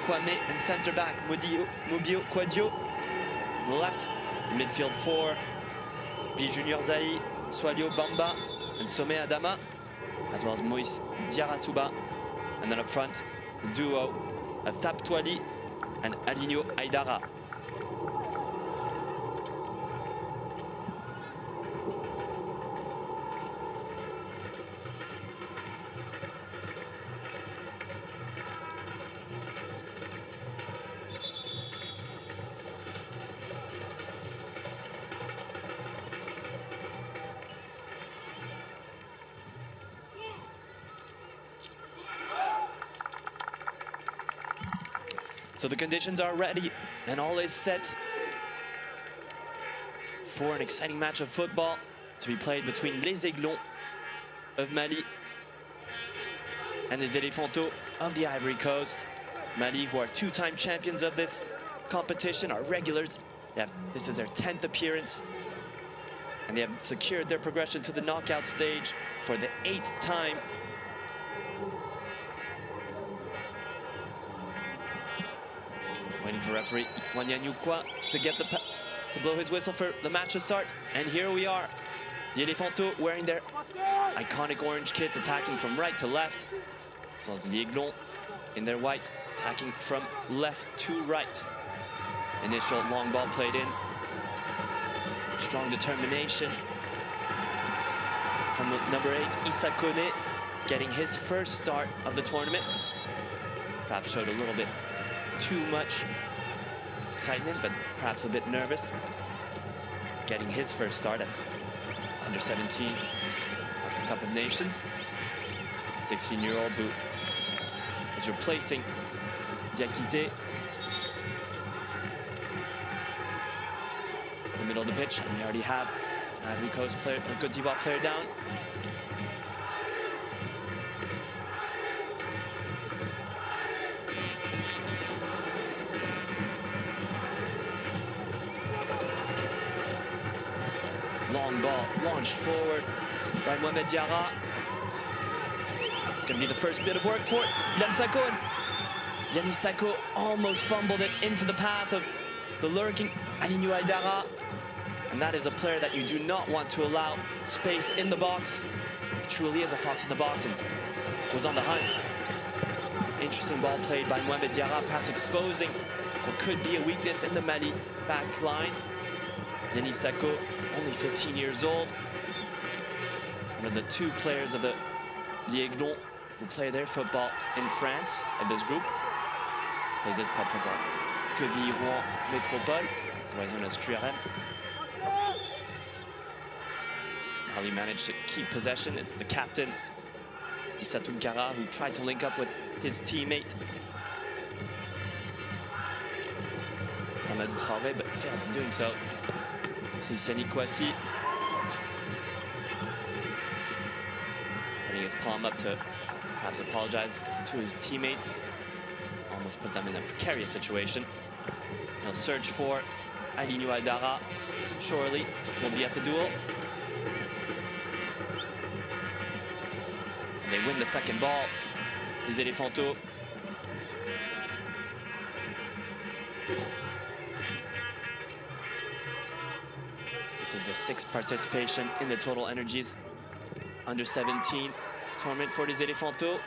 Kwame, and center back Mobio Quadio. On the left, the midfield four, B Junior Zai, Swalio Bamba, and Some Adama, as well as Moïse Diarasuba. And then up front, the duo of Tap Twali and Aligno Aidara. So the conditions are ready and all is set for an exciting match of football to be played between Les Aiglons of Mali and Les Elephantos of the Ivory Coast. Mali, who are two-time champions of this competition, are regulars. This is their 10th appearance, and they have secured their progression to the knockout stage for the 8th time. Waiting for referee Wanyanyukwa to blow his whistle for the match to start. And here we are, the Elephantos wearing their iconic orange kits, attacking from right to left, as well as the Aiglons in their white, attacking from left to right. Initial long ball played in. Strong determination from number 8, Issa Kone, getting his first start of the tournament. Perhaps showed a little bit too much excitement, but perhaps a bit nervous. Getting his first start at under 17 African Cup of Nations. 16-year-old who is replacing Diakite in the middle of the pitch, and we already have an Ivory Coast player, a Côte d'Ivoire player down. Long ball launched forward by Mohamed Diarra. It's going to be the first bit of work for Yannis Sako, and Yannis Sako almost fumbled it into the path of the lurking Aligno Aidara. And that is a player that you do not want to allow space in the box. He truly is a fox in the box and was on the hunt. Interesting ball played by Mohamed Diarra, perhaps exposing what could be a weakness in the Mali back line. Yannis Sako, only 15 years old. One of the two players of the Aiglons who play their football in France of this group. Plays this club football. Queville Rouen Métropole, Toison SQRM. Mali managed to keep possession. It's the captain, Issa Tunkara, who tried to link up with his teammate Amadou Traoré, but failed in doing so. Christiani Kwasi putting his palm up to perhaps apologize to his teammates. Almost put them in a precarious situation. He'll search for Aligno Aidara. Surely will be at the duel. And they win the second ball. Les Elephantos. This is the 6th participation in the Total Energies under 17 tournament for Les Elephantos.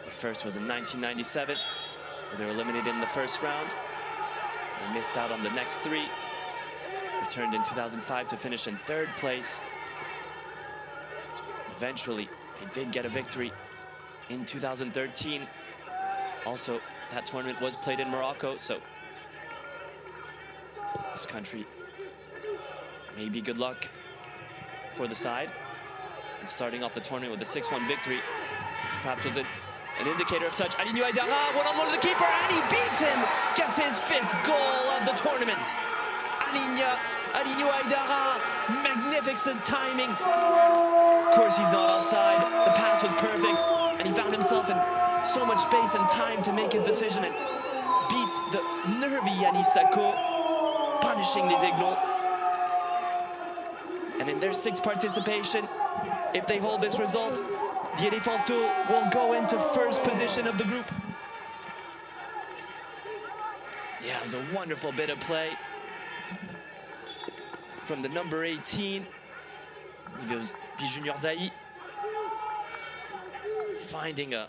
The first was in 1997, where they were eliminated in the first round. They missed out on the next 3. Returned in 2005 to finish in 3rd place. Eventually, they did get a victory in 2013. Also, that tournament was played in Morocco, so this country maybe good luck for the side. And starting off the tournament with a 6-1 victory, perhaps was an indicator of such. Aligno Aidara, one-on-one with the keeper, and he beats him, gets his 5th goal of the tournament. Aligno Aidara, magnificent timing. Of course, he's not offside. The pass was perfect, and he found himself in so much space and time to make his decision and beat the nervy Yannis Sako, punishing les Aiglons. And in their 6th participation, if they hold this result, the Elephantos will go into 1st position of the group. Yeah, it was a wonderful bit of play from the number 18. I believe it was Junior Zaï. Finding a...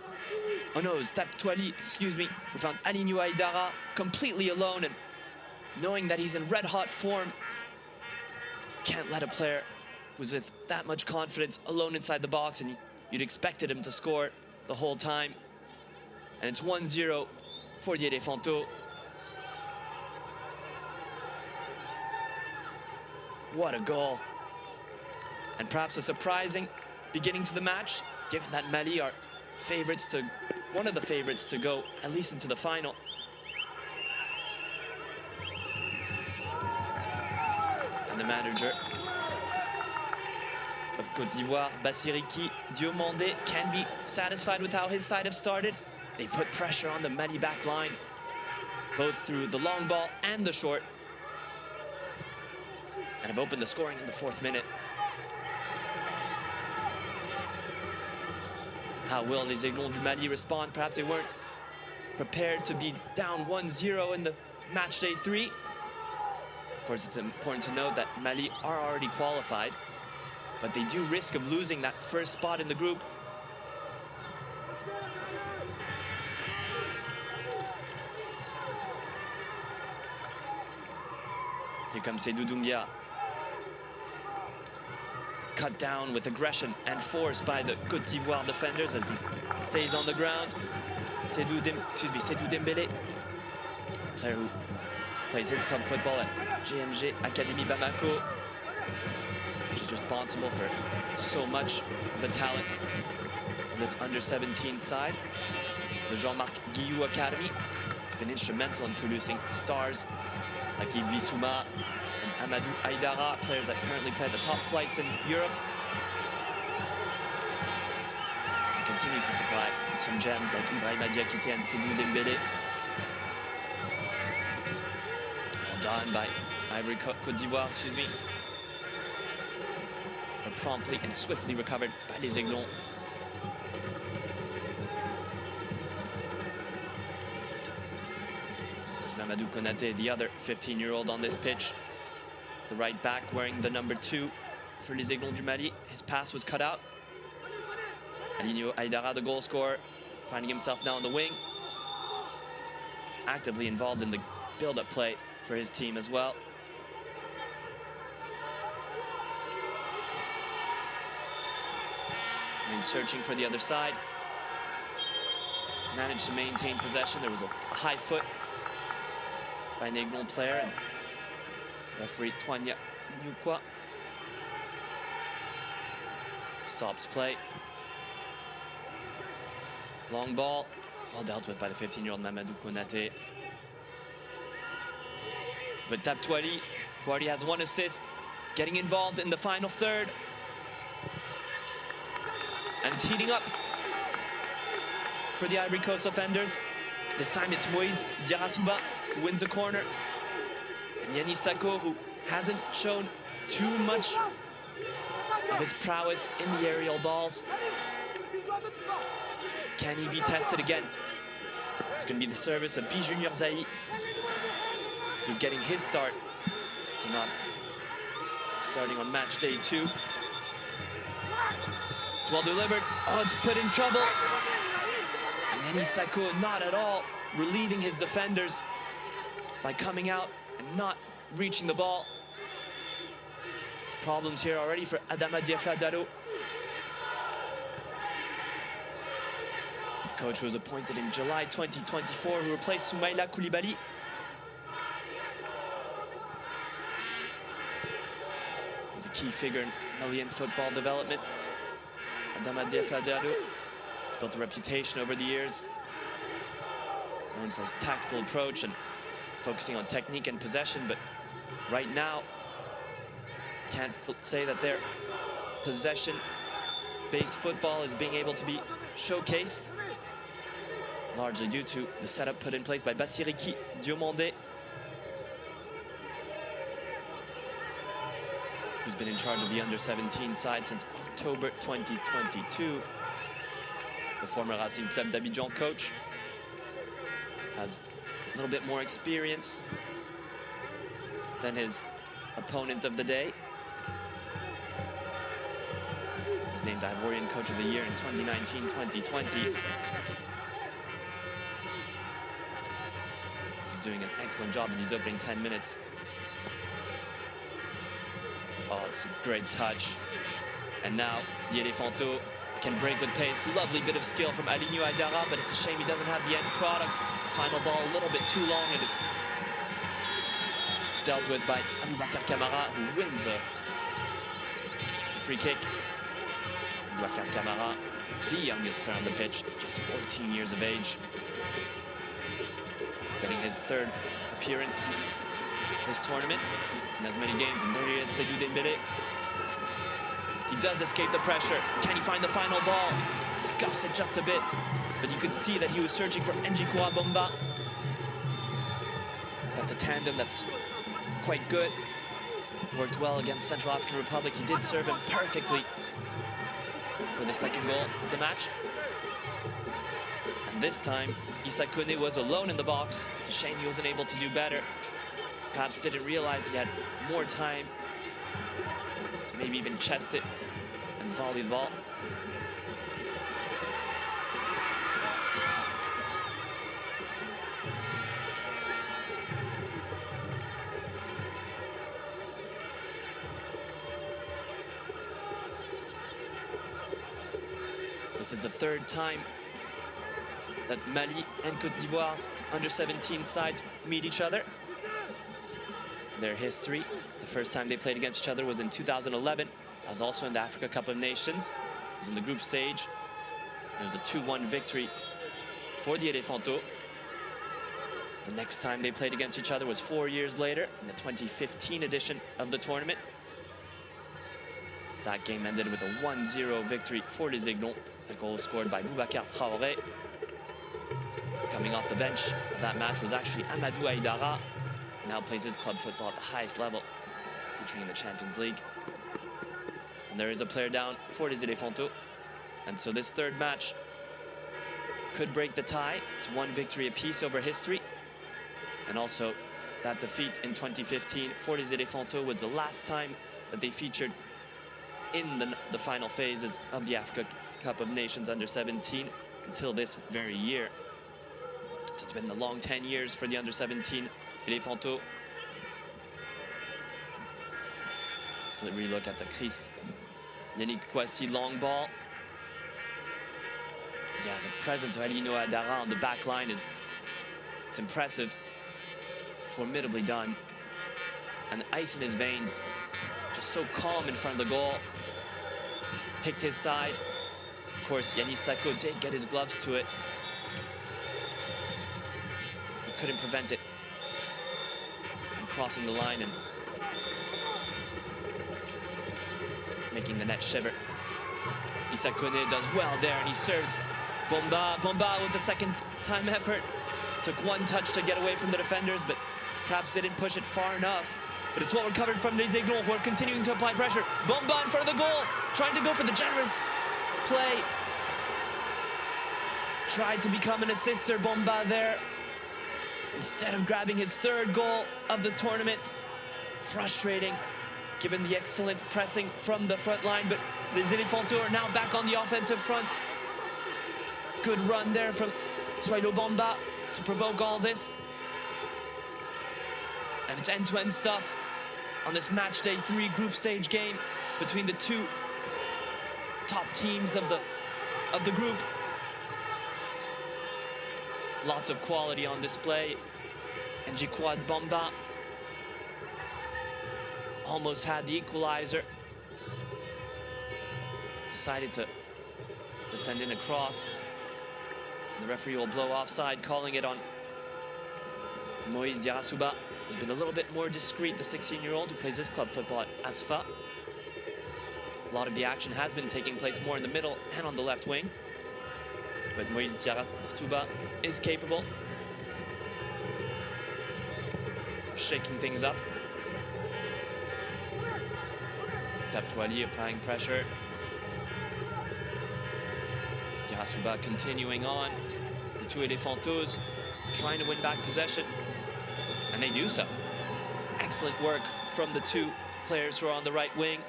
Oh no, it was Taptoali, excuse me. We found Alinho Aïdara completely alone, and knowing that he's in red-hot form, can't let a player who's with that much confidence alone inside the box, and you'd expected him to score the whole time. And it's 1-0 for the Elefanto. What a goal. And perhaps a surprising beginning to the match, given that Mali are favorites to, one of the favorites to go at least into the final. And the manager of Côte d'Ivoire, Bassiriki Diomandé, can be satisfied with how his side have started. They put pressure on the Mali back line, both through the long ball and the short, and have opened the scoring in the 4th minute. How will les Aiglons du Mali respond? Perhaps they weren't prepared to be down 1-0 in the match day 3. Of course, it's important to note that Mali are already qualified, but they do risk of losing that first spot in the group. Here comes Seydou Doumbia. Cut down with aggression and force by the Côte d'Ivoire defenders as he stays on the ground. Seydou Dembélé, player who plays his club football at GMG Académie Bamako, which is responsible for so much of the talent of this under-17 side. The Jean-Marc Guillou Academy has been instrumental in producing stars like Yves Bissouma and Amadou Aïdara, players that currently play at the top flights in Europe. He continues to supply some gems like Ibrahima Diakité and Seydou Dembélé. Well done by Ivory Côte d'Ivoire, excuse me. But promptly and swiftly recovered by les Aiglons. Mamadou Konaté, the other 15-year-old on this pitch. The right back wearing the number 2 for les Aiglons du Mali. His pass was cut out. Alinho Aïdara, the goal scorer, finding himself now on the wing. Actively involved in the build-up play for his team as well. And searching for the other side. Managed to maintain possession. There was a high foot by an Aiglon player, and referee Twanya Nyukwa stops play. Long ball, well dealt with by the 15-year-old Mamadou Konaté. But Taptoali, who already has 1 assist, getting involved in the final third. And it's heating up for the Ivory Coast offenders. This time it's Moïse Diarasuba who wins the corner. And Yannis Sako, who hasn't shown too much of his prowess in the aerial balls. Can he be tested again? It's going to be the service of Junior Zaï, who's getting his start, to not starting on match day 2. It's well delivered. Oh, it's put in trouble. And Yannis Sako not at all relieving his defenders by coming out and not reaching the ball. There's problems here already for Adama Diafra-Dalo. The coach who was appointed in July 2024, who replaced Soumaïla Koulibaly. He's a key figure in Malian football development. Adama Diafra-Dalo has built a reputation over the years, known for his tactical approach and focusing on technique and possession, but right now can't say that their possession-based football is being able to be showcased, largely due to the setup put in place by Bassiriki Diomandé, who's been in charge of the under-17 side since October 2022. The former Racing Club d'Abidjan coach has a little bit more experience than his opponent of the day. He was named Ivorian Coach of the Year in 2019-2020. He's doing an excellent job in these opening 10 minutes. Oh, it's a great touch. And now, the Elefanto can break with pace. Lovely bit of skill from Alinho Aidara, but it's a shame he doesn't have the end product. The final ball a little bit too long, and it's dealt with by Aboubakar Kamara, who wins a free kick. Aboubakar Kamara, the youngest player on the pitch, just 14 years of age. Getting his third appearance this tournament in as many games, and there he is, Seydou Dembélé. He does escape the pressure. Can he find the final ball? Scuffs it just a bit, but you could see that he was searching for Ndjikoua Bomba. That's a tandem that's quite good. Worked well against Central African Republic. He did serve him perfectly for the second goal of the match. And this time, Issa Kone was alone in the box. It's a shame he wasn't able to do better. Perhaps didn't realize he had more time to maybe even chest it and volley the ball. This is the third time that Mali and Côte d'Ivoire's under-17 sides meet each other. Their history, the first time they played against each other was in 2011. That was also in the Africa Cup of Nations. It was in the group stage. It was a 2-1 victory for the Elefanto. The next time they played against each other was 4 years later in the 2015 edition of the tournament. That game ended with a 1-0 victory for les Aiglons. A goal scored by Boubacar Traoré. Coming off the bench of that match was actually Amadou Aidara. Now plays his club football at the highest level, featuring in the Champions League. And there is a player down for les Elefanto. And so this third match could break the tie. It's one victory apiece over history. And also that defeat in 2015 for les Elefanto was the last time that they featured in the final phases of the Africa Cup of Nations under-17 until this very year. So it's been the long 10 years for the under-17 Elefanto. So we look at the Chris Yannick Kouassi long ball. Yeah, the presence of Alinho Aidara on the back line it's impressive. Formidably done. And the ice in his veins, just so calm in front of the goal. Picked his side. Of course, Yannick Sakho did get his gloves to it. He couldn't prevent it from crossing the line and making the net shiver. Issa Kone does well there, and he serves Bomba with a second time effort. Took one touch to get away from the defenders, but perhaps didn't push it far enough. But it's well recovered from les Aiglons, who are continuing to apply pressure. Bomba in front of the goal, trying to go for the generous play. Tried to become an assister, Bomba there. Instead of grabbing his third goal of the tournament. Frustrating, given the excellent pressing from the front line, but les Elefanto are now back on the offensive front. Good run there from Soilo Bomba to provoke all this. And it's end-to-end stuff on this match day 3 group stage game between the two top teams of the group. Lots of quality on display. And Ndjikoua Bomba almost had the equalizer. Decided to send in a cross. And the referee will blow offside, calling it on Moïse Diarra-Souba. He's been a little bit more discreet, the 16-year-old who plays his club football at ASFA. A lot of the action has been taking place more in the middle and on the left wing. But Moïse Diarra-Souba is capable of shaking things up. Taptoali applying pressure. Diarra-Souba continuing on. The two Elefantos trying to win back possession, and they do so. Excellent work from the two players who are on the right wing.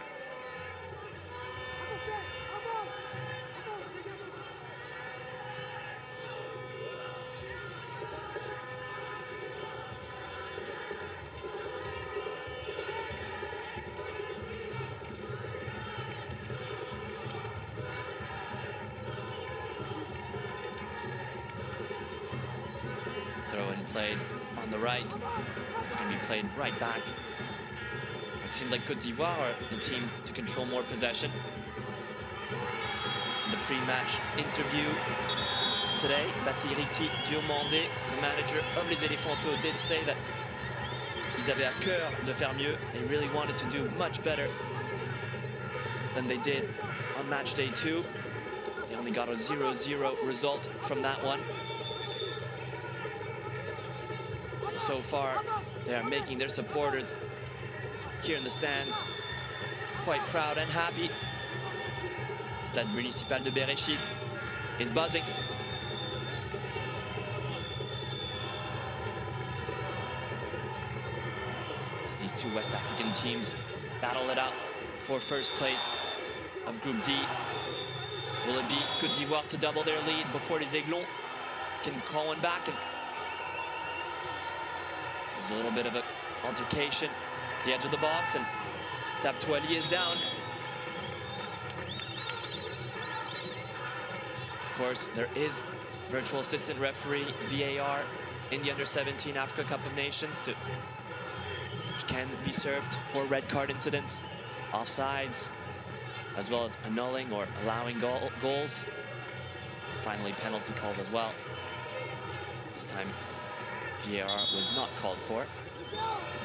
Throw in played on the right. It's going to be played right back. It seemed like Côte d'Ivoire are the team to control more possession. In the pre-match interview today, Bassiriki Diomandé, the manager of les Éléphanteaux, did say that ils avaient à cœur de faire mieux. They really wanted to do much better than they did on match day 2. They only got a 0-0 result from that one. So far, they are making their supporters here in the stands quite proud and happy. Stade Municipal de Bereshit is buzzing. As these two West African teams battle it out for first place of Group D. Will it be Côte d'Ivoire to double their lead before les Aiglons can call one back? And there's a little bit of an altercation at the edge of the box, and Taptoali is down. Of course, there is virtual assistant referee, VAR, in the Under-17 Africa Cup of Nations, which can be served for red card incidents, offsides, as well as annulling or allowing goals. Finally, penalty calls as well. This time, VAR was not called for.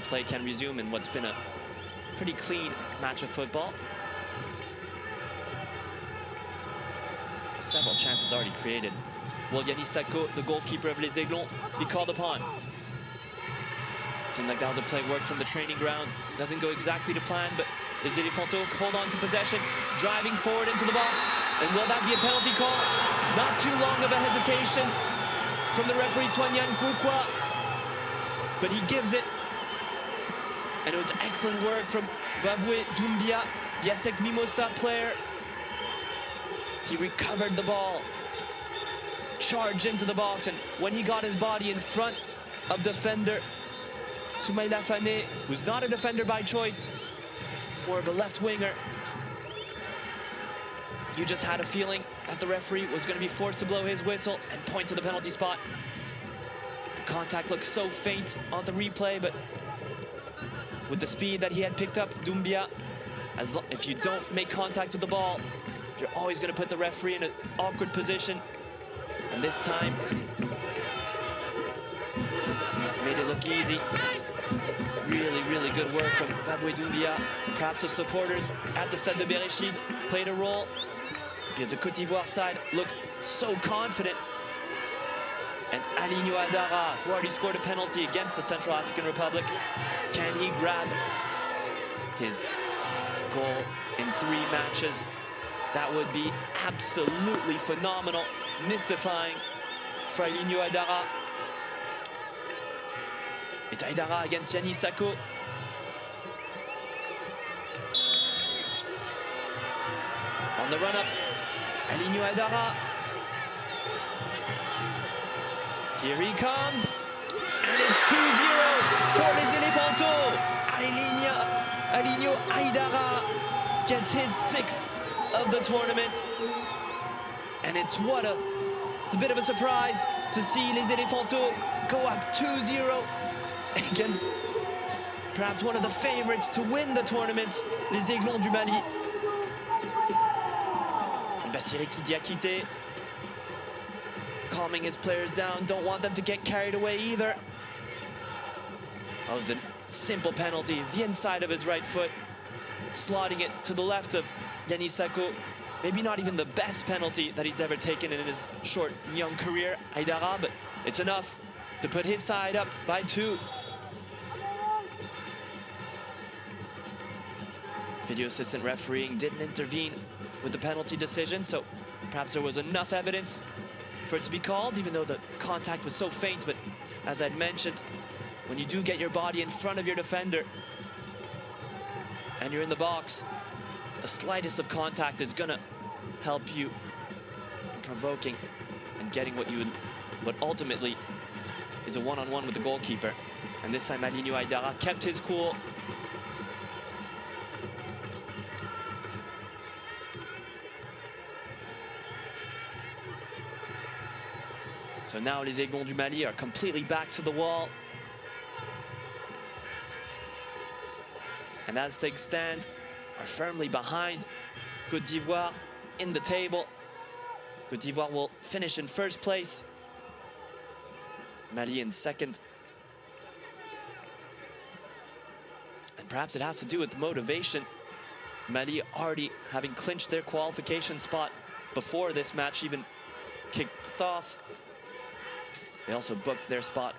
Play can resume in what's been a pretty clean match of football. Several chances already created. Will Yanis Sako, the goalkeeper of Les Aiglons, be called upon? Seemed like that was a play work from the training ground. Doesn't go exactly to plan, but Les Éléphanteaux hold on to possession, driving forward into the box. And will that be a penalty call? Not too long of a hesitation from the referee, Toignan Koukwa, but he gives it. And it was excellent work from Vavoué Doumbia, the Yasek Mimosa player. He recovered the ball, charged into the box, and when he got his body in front of defender Soumaïla Fane, who's not a defender by choice, more of a left winger, you just had a feeling that the referee was going to be forced to blow his whistle and point to the penalty spot. The contact looks so faint on the replay, but with the speed that he had picked up, Doumbia, if you don't make contact with the ball, you're always going to put the referee in an awkward position. And this time, made it look easy. Really, really good work from Vavoué Doumbia. Perhaps the supporters at the Stade de Bereshit played a role, because the Côte d'Ivoire side looked so confident. And Aligno Adara, who already scored a penalty against the Central African Republic, can he grab his 6th goal in 3 matches? That would be absolutely phenomenal, mystifying for Aligno Adara. It's Aidara against Yanis Sako. On the run-up, Aligno Adara. Here he comes, and it's 2-0 for les Éléphanteaux. Aligno Aidara gets his 6th of the tournament, and it's a bit of a surprise to see les Éléphanteaux go up 2-0 against perhaps one of the favorites to win the tournament, les Aiglons du Mali. And Bassiriki Diakité calming his players down, don't want them to get carried away either. That was a simple penalty, the inside of his right foot, slotting it to the left of Yanis Sako. Maybe not even the best penalty that he's ever taken in his short, young career, Aidara, but it's enough to put his side up by 2. Video assistant refereeing didn't intervene with the penalty decision, so perhaps there was enough evidence for it to be called, even though the contact was so faint. But as I'd mentioned, when you do get your body in front of your defender and you're in the box, the slightest of contact is gonna help you in provoking and getting what ultimately is a one-on-one with the goalkeeper. And this time Alinho Aidara kept his cool. So now les Aiglons du Mali are completely back to the wall. And as things stand, are firmly behind Côte d'Ivoire in the table. Côte d'Ivoire will finish in first place. Mali in second. And perhaps it has to do with motivation. Mali already having clinched their qualification spot before this match even kicked off. They also booked their spot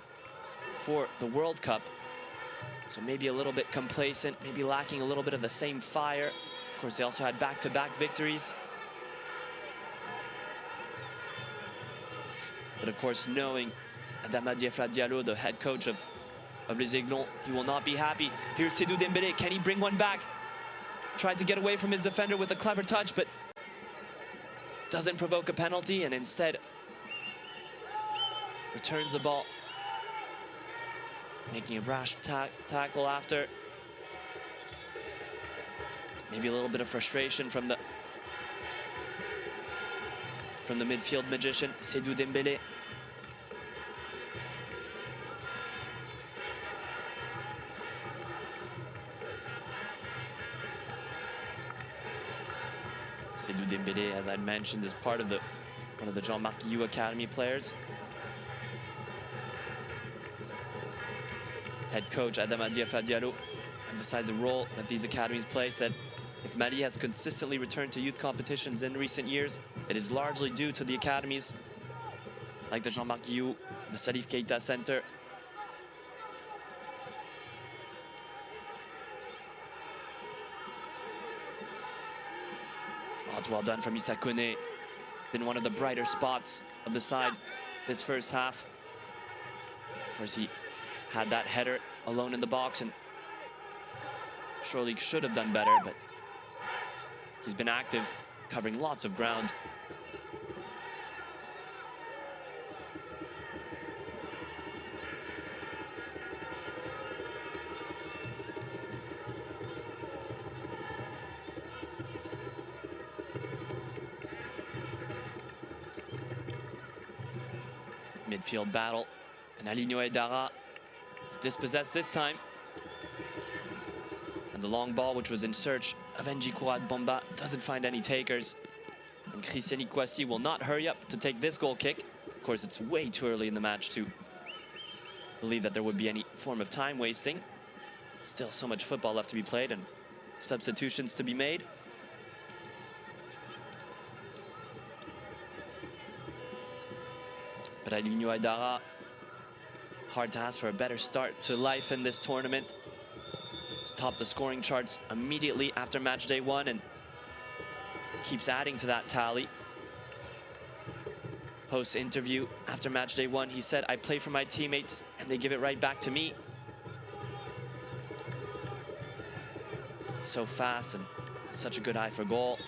for the World Cup. So maybe a little bit complacent, maybe lacking a little bit of the same fire. Of course, they also had back-to-back victories. But of course, knowing Adama Diafra-Diallo, the head coach of Les Aiglons, he will not be happy. Here's Seydou Dembélé, can he bring one back? Tried to get away from his defender with a clever touch, but doesn't provoke a penalty, and instead returns the ball, making a brash tackle after. Maybe a little bit of frustration from the midfield magician, Seydou Dembélé. Seydou Dembélé, as I mentioned, is part of one of the Jean-Marc Guillou Academy players. Head coach Adama Diafra-Diallo emphasized the role that these academies play, said if Mali has consistently returned to youth competitions in recent years, it is largely due to the academies like the Jean-Marc Guillou, the Salif Keita Center. Oh, it's well done from Issa Koné. It's been one of the brighter spots of the side this first half. Of course, he had that header alone in the box and surely should have done better, but he's been active, covering lots of ground. Midfield battle, and Alinho Aidara dispossessed this time. And the long ball, which was in search of N'Ji Kourad Bamba, doesn't find any takers. And Christian Ikwasi will not hurry up to take this goal kick. Of course, it's way too early in the match to believe that there would be any form of time wasting. Still so much football left to be played and substitutions to be made. But Alinho Aidara, hard to ask for a better start to life in this tournament. He's topped the scoring charts immediately after match day 1 and keeps adding to that tally. Post interview after match day 1, he said, "I play for my teammates and they give it right back to me." So fast and such a good eye for goal.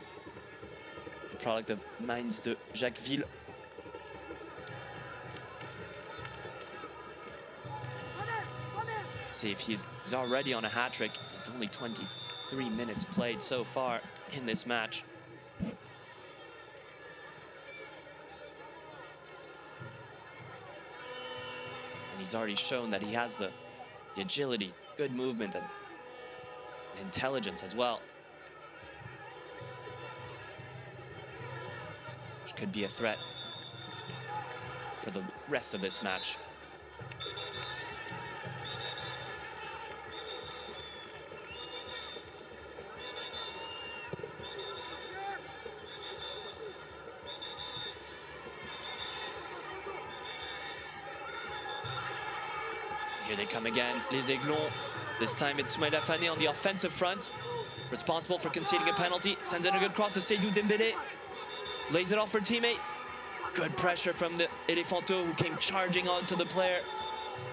The product of Mainz de Jacquesville. See if he's already on a hat-trick. It's only 23 minutes played so far in this match. And he's already shown that he has the agility, good movement, and intelligence as well, which could be a threat for the rest of this match. Here they come again, les Aiglons. This time it's Soumaïla Fane on the offensive front, responsible for conceding a penalty. Sends in a good cross to Seydou Dembélé. Lays it off for teammate. Good pressure from the Elephanto, who came charging onto the player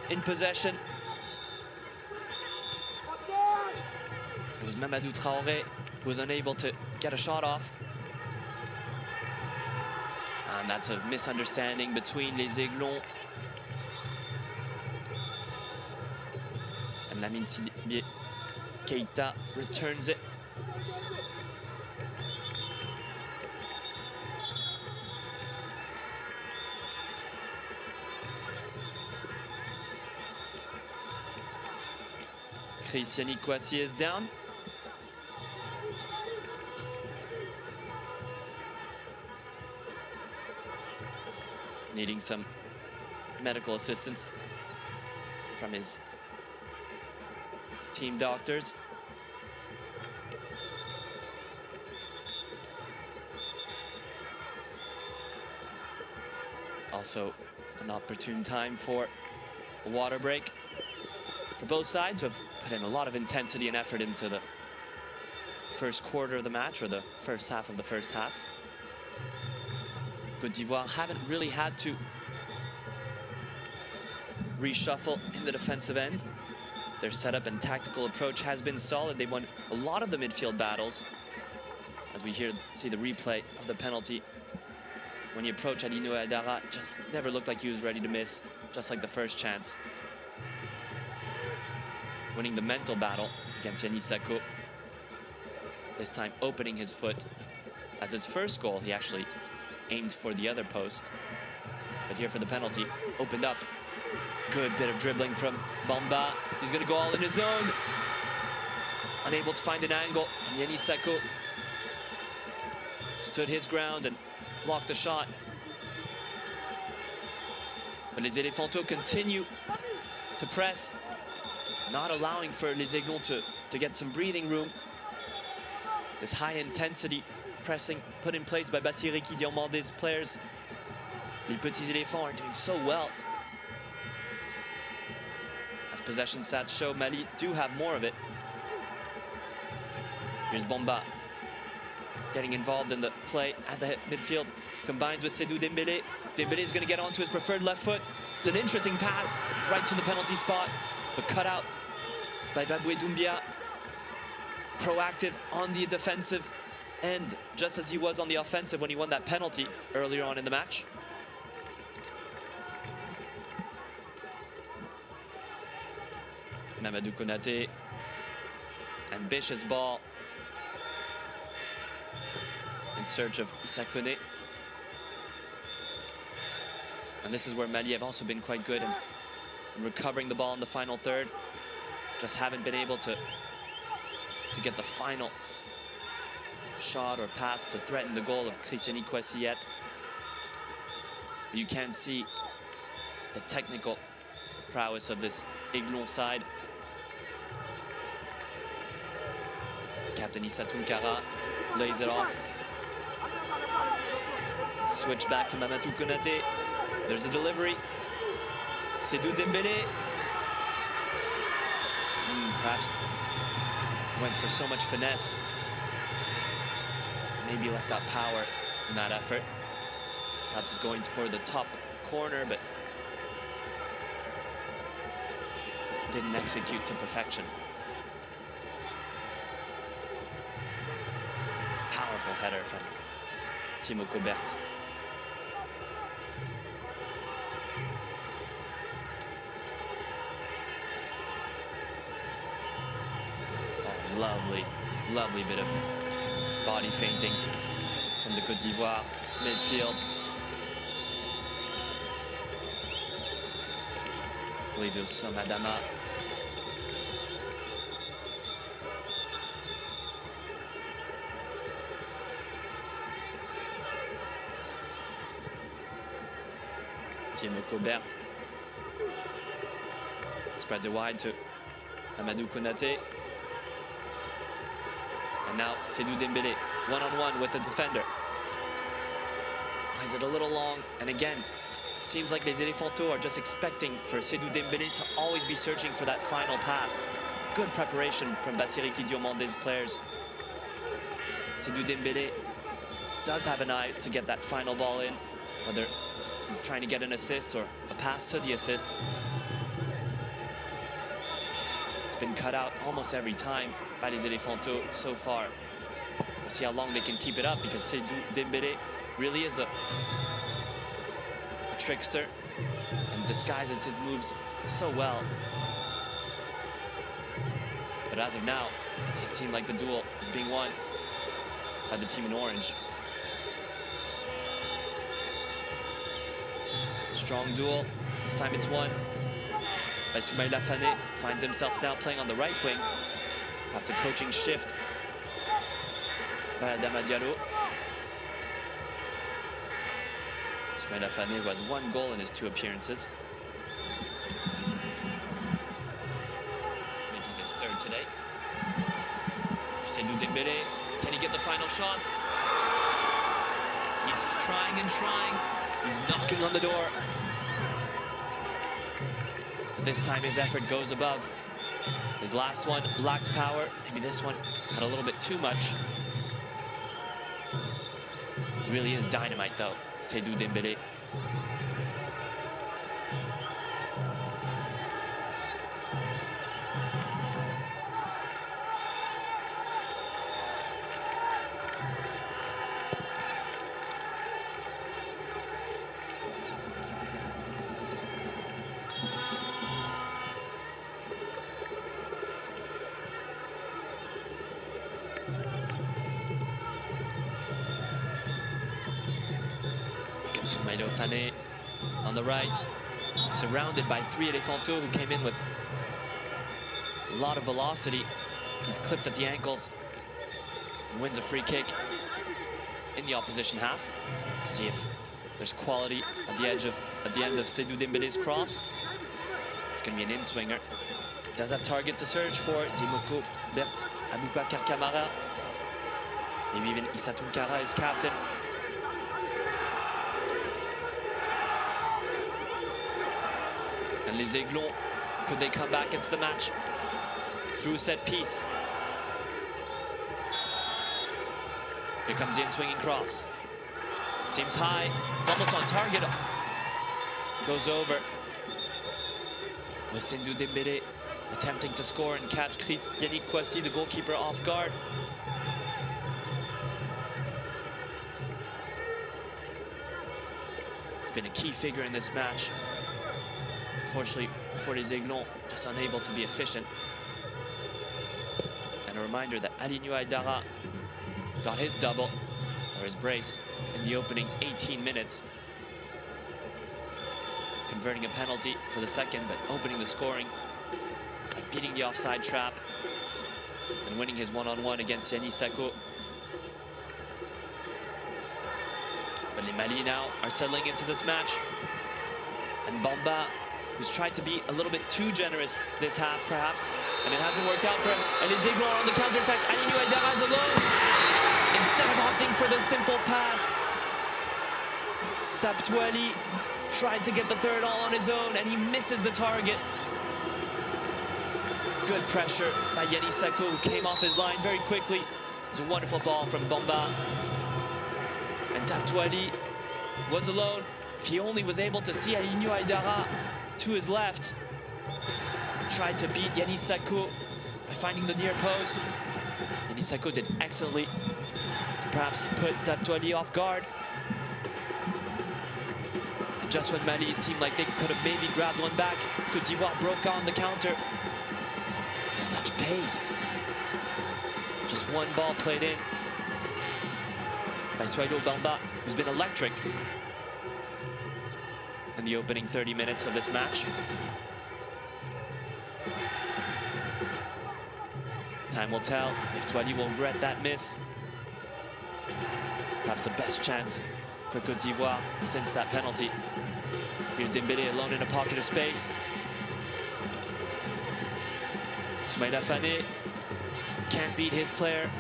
in possession. It was Mamadou Traoré who was unable to get a shot off. And that's a misunderstanding between les Aiglons and Lamine Sidibe Keita returns it. Christiani Kouassi is down. Needing some medical assistance from his team doctors. Also an opportune time for a water break for both sides, who have put in a lot of intensity and effort into the first quarter of the match, or the first half of the first half. Côte d'Ivoire haven't really had to reshuffle in the defensive end. Their setup and tactical approach has been solid. They've won a lot of the midfield battles. As we see the replay of the penalty, when he approached Adino Aidara, it just never looked like he was ready to miss, just like the first chance. Winning the mental battle against Yannis Sako. This time opening his foot. As his first goal, he actually aimed for the other post. But here for the penalty, opened up. Good bit of dribbling from Bamba. He's gonna go all in his own. Unable to find an angle, and Yannis Sako stood his ground and blocked the shot. But les Elephantos continue to press, not allowing for les Aiglons to get some breathing room. This high intensity pressing put in place by Bassiriki Diomandé's players. Les Petits Éléphants are doing so well. As possession stats show, Mali do have more of it. Here's Bamba getting involved in the play at the midfield, combines with Seydou Dembélé. Dembélé is going to get onto his preferred left foot. It's an interesting pass right to the penalty spot, but cut out by Vaboué Doumbia. Proactive on the defensive end, just as he was on the offensive when he won that penalty earlier on in the match. Mamadou Konaté, ambitious ball in search of Issa Koné. And this is where Mali have also been quite good in recovering the ball in the final third. Just haven't been able to get the final shot or pass to threaten the goal of Christiani Kouassi yet. You can see the technical prowess of this Aiglon side. Captain Issa Tunkara lays it off. Switch back to Mamadou Konaté. There's a delivery. Seydou Dembélé. Perhaps went for so much finesse. Maybe left out power in that effort. Perhaps going for the top corner, but didn't execute to perfection. Powerful header from Timo Cobert. Oh, lovely bit of body feinting from the Côte d'Ivoire midfield. I believe it was Somadama. Timo Cobert spreads it wide to Amadou Konaté. And now Seydou Dembélé, one-on-one with the defender. Plays it a little long, and again, seems like les Elephantos are just expecting for Seydou Dembélé to always be searching for that final pass. Good preparation from Bassiriki Diomandé's players. Seydou Dembélé does have an eye to get that final ball in. whether he's trying to get an assist or a pass to the assist. It's been cut out almost every time by les Elephantos so far. We'll see how long they can keep it up, because Seydou Dembélé really is a trickster and disguises his moves so well. But as of now, it does seem like the duel is being won by the team in orange. Strong duel. This time it's won by Soumaïla Fane. Finds himself now playing on the right wing. Perhaps a coaching shift by Adama Diallo. Soumaïla Fane, who has 1 goal in his 2 appearances, making his 3rd today. Seydou Dembélé, can he get the final shot? He's trying and trying. He's knocking on the door. This time his effort goes above. His last one lacked power. Maybe this one had a little bit too much. He really is dynamite though, Seydou Dembélé. Soumaïla Fane on the right, surrounded by 3 Elephantos who came in with a lot of velocity. He's clipped at the ankles and wins a free kick in the opposition half. See if there's quality at the end of Seydou Dembélé's cross. It's going to be an in-swinger. He does have targets to search for. Dimoko, Bert, Aboubakar Kamara, maybe even Issa Tounkara is captain. And les Aiglons, could they come back into the match through a set piece? Here comes the in-swinging cross. Seems high, it's almost on target. Goes over. With Seydou Dembélé attempting to score and catch Yannick Kouassi, the goalkeeper, off guard. He's been a key figure in this match. Unfortunately for les Aiglons, just unable to be efficient. And a reminder that Alinho Aïdara got his double, or his brace, in the opening 18 minutes. Converting a penalty for the second, but opening the scoring by beating the offside trap and winning his one-on-one against Yannick Sakho. But les Mali now are settling into this match. And Bamba, who's tried to be a little bit too generous this half, perhaps, and it hasn't worked out for him. And les Aiglons are on the counter-attack. Alinho Aïdara is alone. Instead of opting for the simple pass, Taptouali tried to get the 3rd all on his own, and he misses the target. Good pressure by Yannick Sakho, who came off his line very quickly. It was a wonderful ball from Bamba. And Taptouali was alone. If he only was able to see Alinho Aïdara to his left. Tried to beat Yannick Sakho by finding the near post. Yannick Sakho did excellently to perhaps put Taptouali off guard. And just when Mali seemed like they could have maybe grabbed one back, Côte d'Ivoire broke on the counter. Such pace. Just one ball played in by Soumaïla Bamba, who's been electric in the opening 30 minutes of this match. Time will tell if Touali will regret that miss. Perhaps the best chance for Côte d'Ivoire since that penalty. Here's Dembélé alone in a pocket of space. Soumaïla Fane can't beat his player,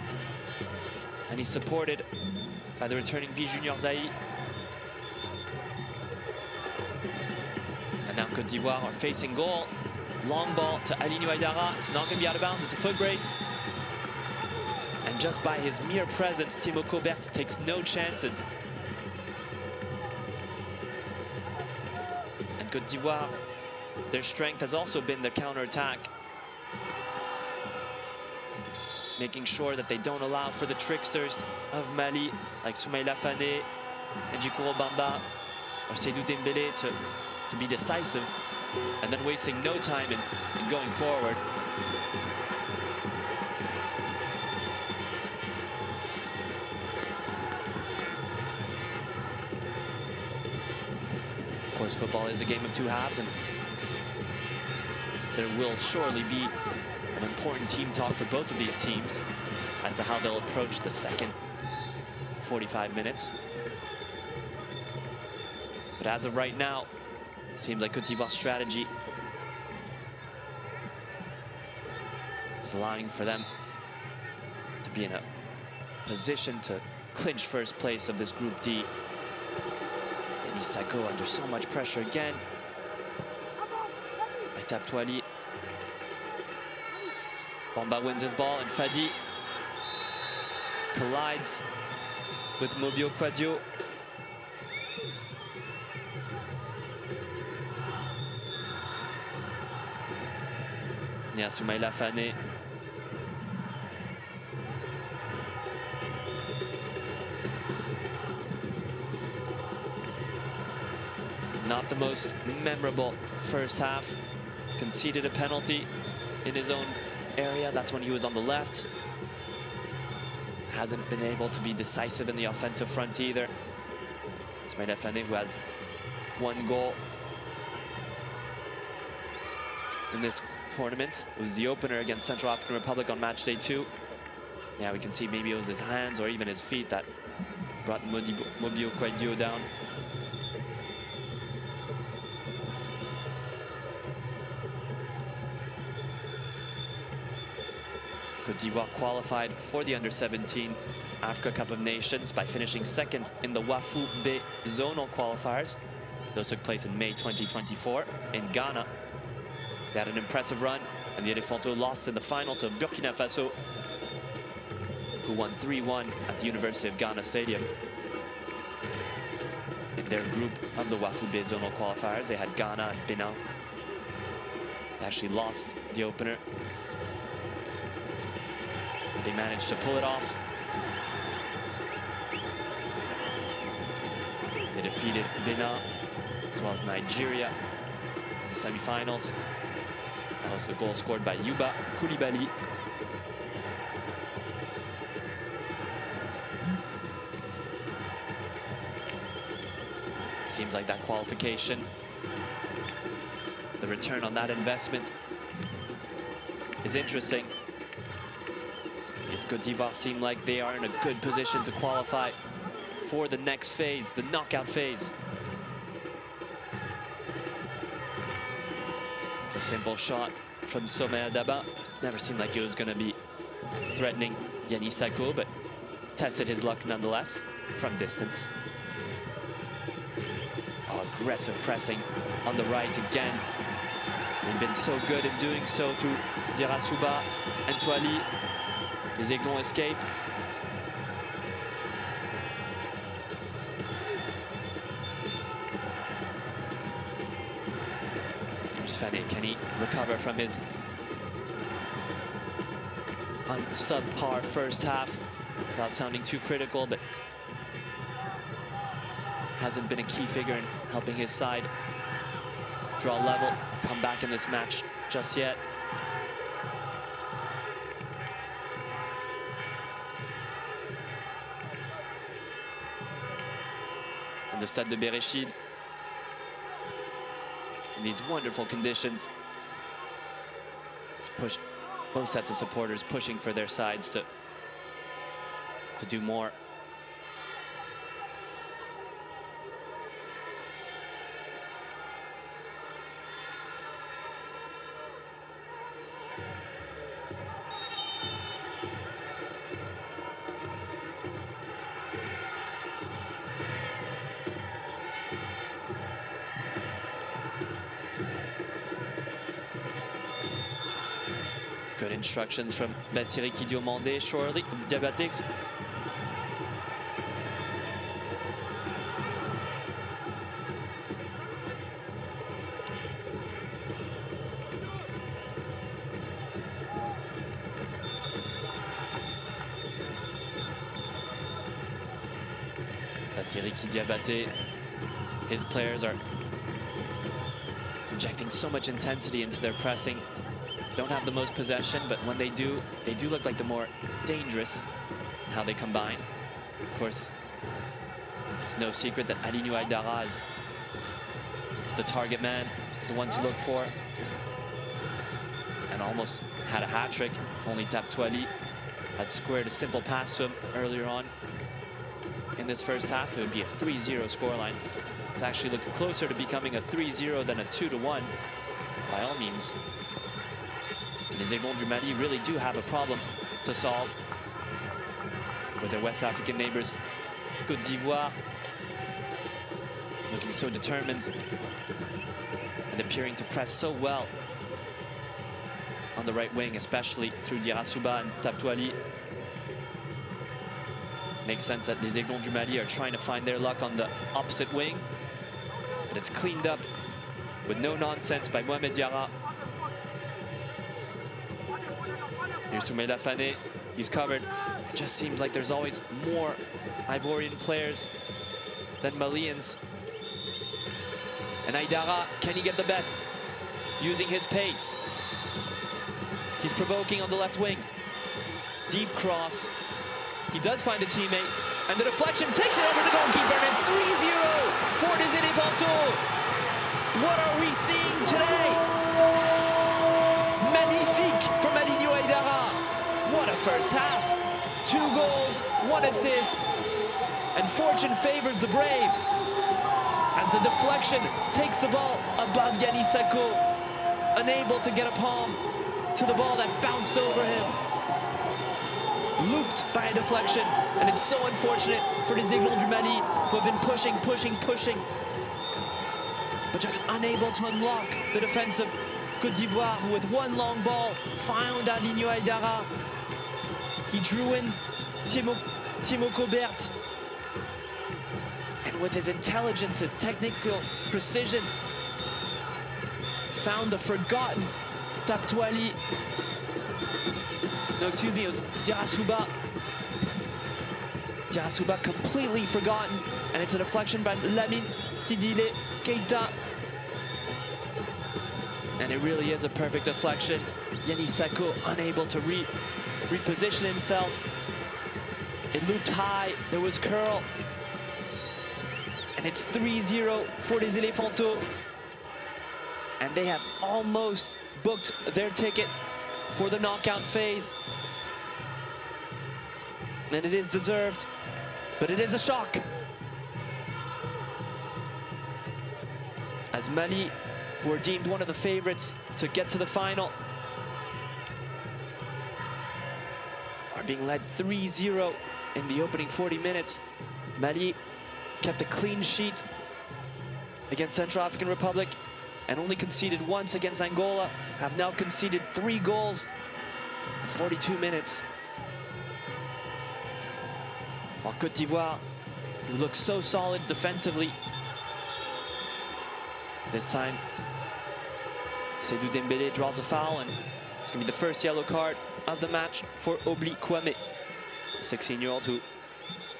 and he's supported by the returning B Junior Zaï. And now Côte d'Ivoire are facing goal. Long ball to Alinho Aïdara. It's not going to be out of bounds. It's a foot brace. And just by his mere presence, Timoko Bert takes no chances. Côte d'Ivoire, their strength has also been their counterattack. Making sure that they don't allow for the tricksters of Mali, like Soumaïla Fane, Njikuro Bamba, or Seydou Dembélé to be decisive, and then wasting no time in going forward. Of course, football is a game of two halves, and there will surely be an important team talk for both of these teams as to how they'll approach the second 45 minutes. But as of right now, it seems like Côte d'Ivoire's strategy is allowing for them to be in a position to clinch first place of this Group D. Sako under so much pressure again. By Taptoali. Bamba wins his ball, and Fadi collides with Mobio Quadio. Yeah, Soumaïla Fane. Not the most memorable first half. Conceded a penalty in his own area. That's when he was on the left. Hasn't been able to be decisive in the offensive front either. Soumaïla Fane, who has one goal in this tournament, was the opener against Central African Republic on match day 2. Yeah, we can see maybe it was his hands or even his feet that brought Mobio Quadio down. Côte d'Ivoire qualified for the Under-17 Africa Cup of Nations by finishing second in the Wafu B zonal qualifiers. Those took place in May 2024 in Ghana. They had an impressive run, and the Elefanto lost in the final to Burkina Faso, who won 3-1 at the University of Ghana Stadium. In their group of the Wafu B zonal qualifiers, they had Ghana and Benin. They actually lost the opener. They managed to pull it off. They defeated Benin as well as Nigeria in the semifinals. That was the goal scored by Yuba Koulibaly. It seems like that qualification, the return on that investment is interesting. Côte d'Ivoire seem like they are in a good position to qualify for the next phase, the knockout phase. It's a simple shot from Sommet Adaba. Never seemed like it was going to be threatening Yannis Sako, but tested his luck nonetheless from distance. Oh, aggressive pressing on the right again. They've been so good in doing so through Dirasuba and Toali. Les Aiglons escape. Here's Fane. Can he recover from his subpar first half without sounding too critical, but hasn't been a key figure in helping his side draw level, come back in this match just yet. In the Stade de Bereshid, in these wonderful conditions, push both sets of supporters pushing for their sides to do more. Good instructions from Bassiri Kidiomande, surely Diabetics. c'est Ricky Diabaté. His players are injecting so much intensity into their pressing. Don't have the most possession, but when they do look like the more dangerous in how they combine. Of course, it's no secret that Alinho Aïdara is the target man, the one to look for. And almost had a hat-trick if only Taptoali had squared a simple pass to him earlier on in this first half. It would be a 3-0 scoreline. It's actually looked closer to becoming a 3-0 than a 2-1, by all means. And les Aiglons du Mali really do have a problem to solve with their West African neighbors. Côte d'Ivoire looking so determined and appearing to press so well on the right wing, especially through Dirasouba and Taptoali. Makes sense that les Aiglons du Mali are trying to find their luck on the opposite wing. But it's cleaned up with no nonsense by Mohamed Diarra. Here's Soumaïla Fane. He's covered. It just seems like there's always more Ivorian players than Malians. And Aïdara, can he get the best? Using his pace. He's provoking on the left wing. Deep cross. He does find a teammate. And the deflection takes it over the goalkeeper. And it's 3-0 for les Éléphantaux. What are we seeing today? Magnifique from Alinho Aïdara. What a first half. 2 goals, 1 assist. And fortune favors the brave as the deflection takes the ball above Yanis Sako, unable to get a palm to the ball that bounced over him. Looped by a deflection, and it's so unfortunate for les Aiglons du Mali, who have been pushing, but just unable to unlock the defense of Côte d'Ivoire, who with one long ball found Alinho Aïdara. He drew in Timo Cobert, and with his intelligence, his technical precision, found the forgotten Taptoali. No, excuse me, it was Dirasouba. Dirasouba completely forgotten, and it's a deflection by Lamine Sidile Keita. And it really is a perfect deflection. Yanis Sako unable to reposition himself. It looped high, there was curl. And it's 3-0 for les Éléphantaux. And they have almost booked their ticket for the knockout phase. And it is deserved, but it is a shock. As Mali, who are deemed one of the favorites to get to the final, are being led 3-0 in the opening 40 minutes. Mali kept a clean sheet against Central African Republic and only conceded once against Angola, have now conceded 3 goals in 42 minutes. While Côte d'Ivoire, who looks so solid defensively, this time Seydou Dembélé draws a foul, and it's going to be the first yellow card of the match for Obli Kwame, a 16-year-old who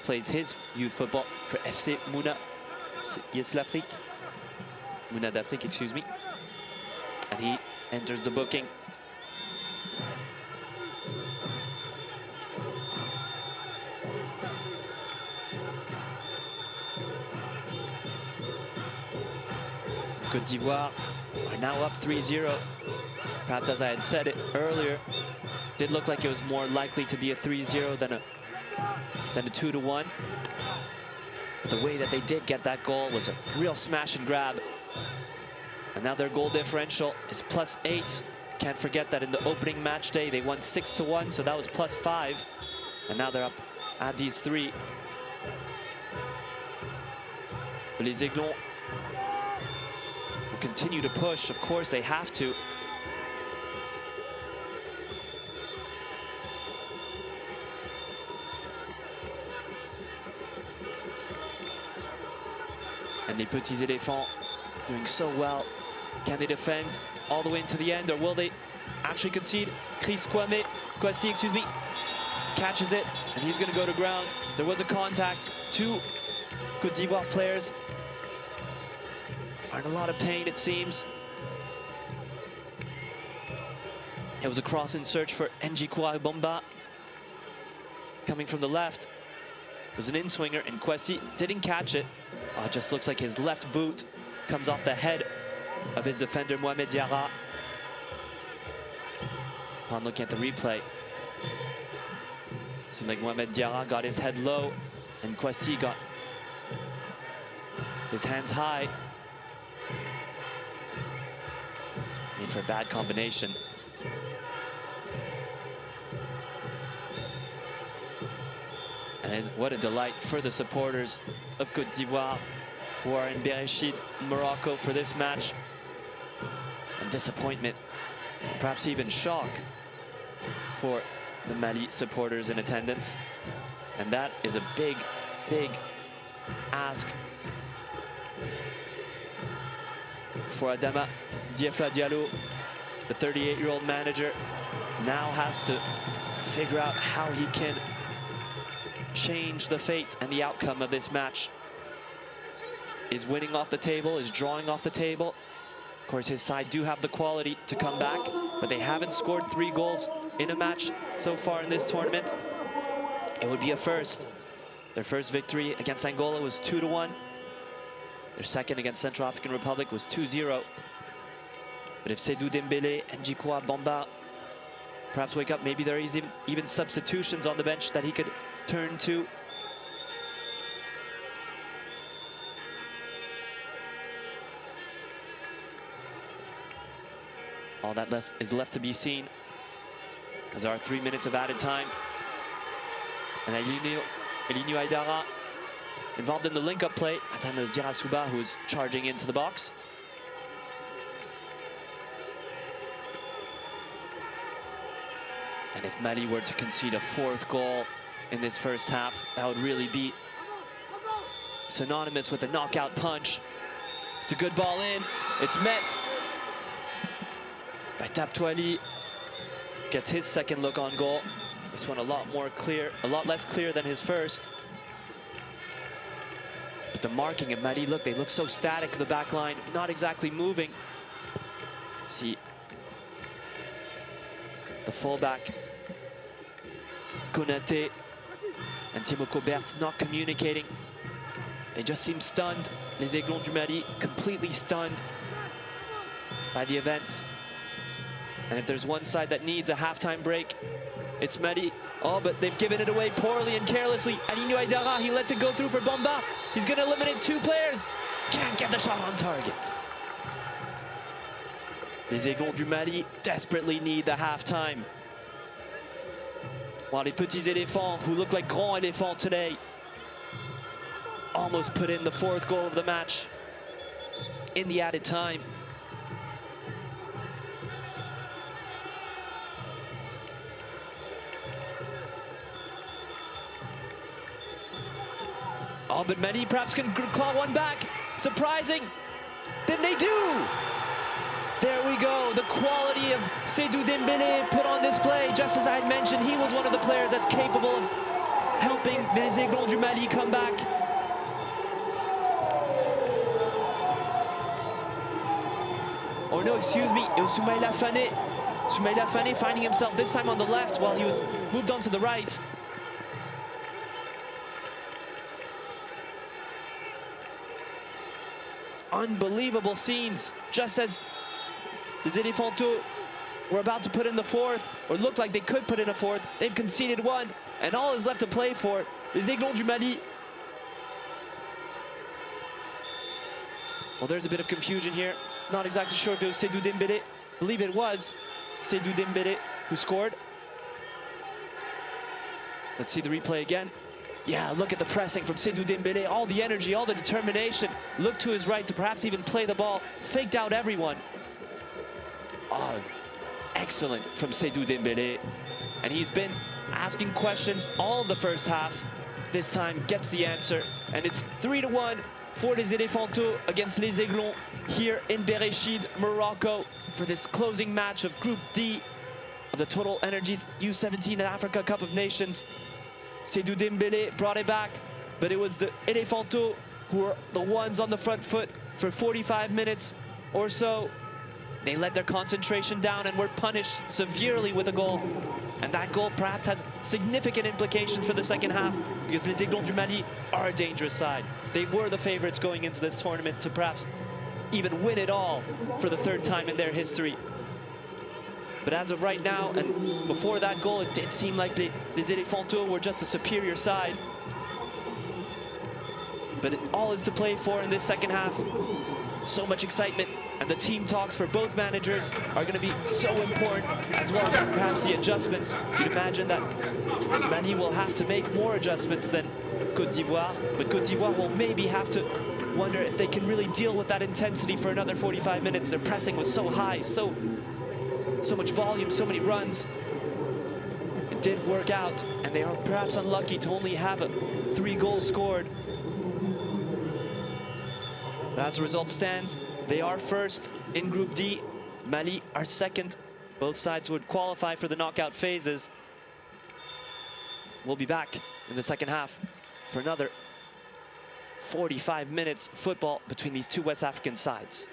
plays his youth football for FC Mouna L'Afrique. Mouna d'Afrique, excuse me. And he enters the booking. Côte d'Ivoire are now up 3-0. Perhaps, as I had said it earlier, did look like it was more likely to be a 3-0 than a 2-1. But the way that they did get that goal was a real smash and grab. And now their goal differential is +8. Can't forget that in the opening match day they won 6-1, so that was +5. And now they're up at these 3. But les Aiglons will continue to push. Of course, they have to. And les petits éléphants doing so well. Can they defend all the way into the end, or will they actually concede? Kwasi, excuse me, catches it, and he's going to go to ground. There was a contact. 2 Côte d'Ivoire players are in a lot of pain, it seems. It was a cross in search for Njikwa Bomba. Coming from the left. It was an in-swinger, and Kwesi didn't catch it. Oh, it just looks like his left boot comes off the head of his defender, Mohamed Diarra. Upon looking at the replay, seemed like Mohamed Diarra got his head low, and Kwesi got his hands high. Made for a bad combination. And what a delight for the supporters of Côte d'Ivoire who are in Bereshid, Morocco for this match. And disappointment, perhaps even shock for the Mali supporters in attendance. And that is a big, big ask for Adama Diafra Diallo. The 38-year-old manager now has to figure out how he can change the fate and the outcome of this match. Is winning off the table, is drawing off the table. Of course, his side do have the quality to come back, but they haven't scored 3 goals in a match so far in this tournament. It would be a first. Their first victory against Angola was 2-1. Their second against Central African Republic was 2-0. But if Seydou Dembélé and Njikwa Bomba perhaps wake up, maybe there is even substitutions on the bench that he could turn to. All that is left to be seen, as there are 3 minutes of added time. And Elinio Aidara involved in the link-up play. At the time it was Dira Souba who was charging into the box. And if Mali were to concede a 4th goal in this first half, that would really be synonymous with a knockout punch. It's a good ball in. It's met by Taptouali. Gets his second look on goal. This one a lot less clear than his first. But the marking of Mali, look, they look so static, the back line, not exactly moving. See the fullback, Konaté, and Timo Cobert not communicating. They just seem stunned. Les Aiglons du Mali completely stunned by the events. And if there's one side that needs a halftime break, it's Mali. Oh, but they've given it away poorly and carelessly. Alinho Aidara, he lets it go through for Bomba. He's going to eliminate 2 players. Can't get the shot on target. Les Aiglons du Mali desperately need the halftime. While les petits éléphants, who look like grands éléphants today, almost put in the 4th goal of the match in the added time. Oh, but Mali perhaps can claw one back. Surprising. Then they do. There we go. The quality of Seydou Dembélé put on display. Just as I had mentioned, he was one of the players that's capable of helping les Aiglons du Mali come back. Oh no, excuse me, it was Soumaïla Fane. Soumaïla Fane finding himself this time on the left while he was moved on to the right. Unbelievable scenes, just as les Éléphantos were about to put in the 4th, or looked like they could put in a 4th. They've conceded 1, and all is left to play for. Les Aiglons du Mali. Well, there's a bit of confusion here. Not exactly sure if it was Seydou Dembélé. I believe it was Seydou Dembélé who scored. Let's see the replay again. Yeah, look at the pressing from Seydou Dembélé. All the energy, all the determination. Looked to his right to perhaps even play the ball. Faked out everyone. Oh, excellent from Seydou Dembélé. And he's been asking questions all of the first half. This time gets the answer. And it's 3-1 for les Éléphantos against les Aiglons here in Bereshid, Morocco, for this closing match of Group D of the Total Energies U-17 Africa Cup of Nations. Seydou Dembélé brought it back, but it was the Éléphantos who are the ones on the front foot for 45 minutes or so. They let their concentration down and were punished severely with a goal. And that goal perhaps has significant implications for the second half, because Les Aiglons du Mali are a dangerous side. They were the favorites going into this tournament to perhaps even win it all for the third time in their history. But as of right now, and before that goal, it did seem like Les Éléphantaux were just a superior side. But all is to play for in this second half. So much excitement, and the team talks for both managers are going to be so important, as well as perhaps the adjustments. You'd imagine that Mali will have to make more adjustments than Côte d'Ivoire, but Côte d'Ivoire will maybe have to wonder if they can really deal with that intensity for another 45 minutes. Their pressing was so high, so much volume, so many runs. It did work out, and they are perhaps unlucky to only have 3 goals scored. But as the result stands, they are first in Group D. Mali are second. Both sides would qualify for the knockout phases. We'll be back in the second half for another 45 minutes of football between these two West African sides.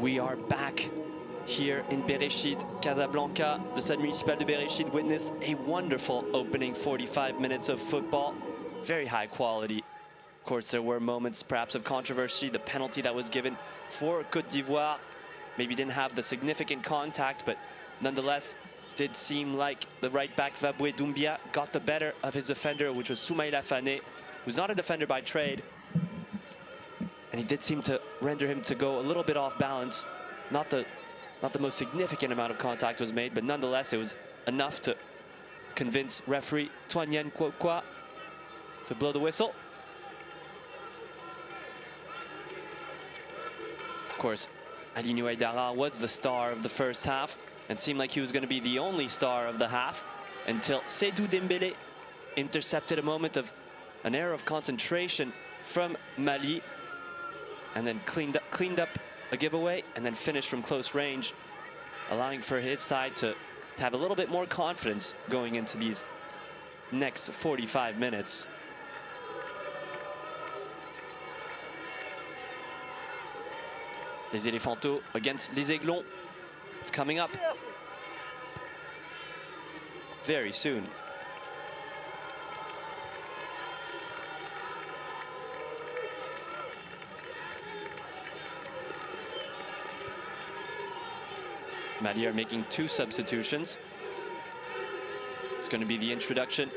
We are back here in Bereshit, Casablanca. The Stade Municipal de Bereshit witnessed a wonderful opening 45 minutes of football. Very high quality. Of course, there were moments perhaps of controversy. The penalty that was given for Côte d'Ivoire maybe didn't have the significant contact, but nonetheless did seem like the right back Vaboué Doumbia got the better of his defender, which was Soumaïla Fane, who's not a defender by trade. And he did seem to render him to go a little bit off balance. Not the most significant amount of contact was made, but nonetheless it was enough to convince referee Toanyen Kwokwa to blow the whistle. Of course, Alinho Aidara was the star of the first half and seemed like he was going to be the only star of the half until Seydou Dembélé intercepted a moment of an error of concentration from Mali and then cleaned up a giveaway and then finished from close range, allowing for his side to have a little bit more confidence going into these next 45 minutes. Les Éléphanteaux against les Aiglons. It's coming up very soon. Mali are making 2 substitutions. It's going to be the introduction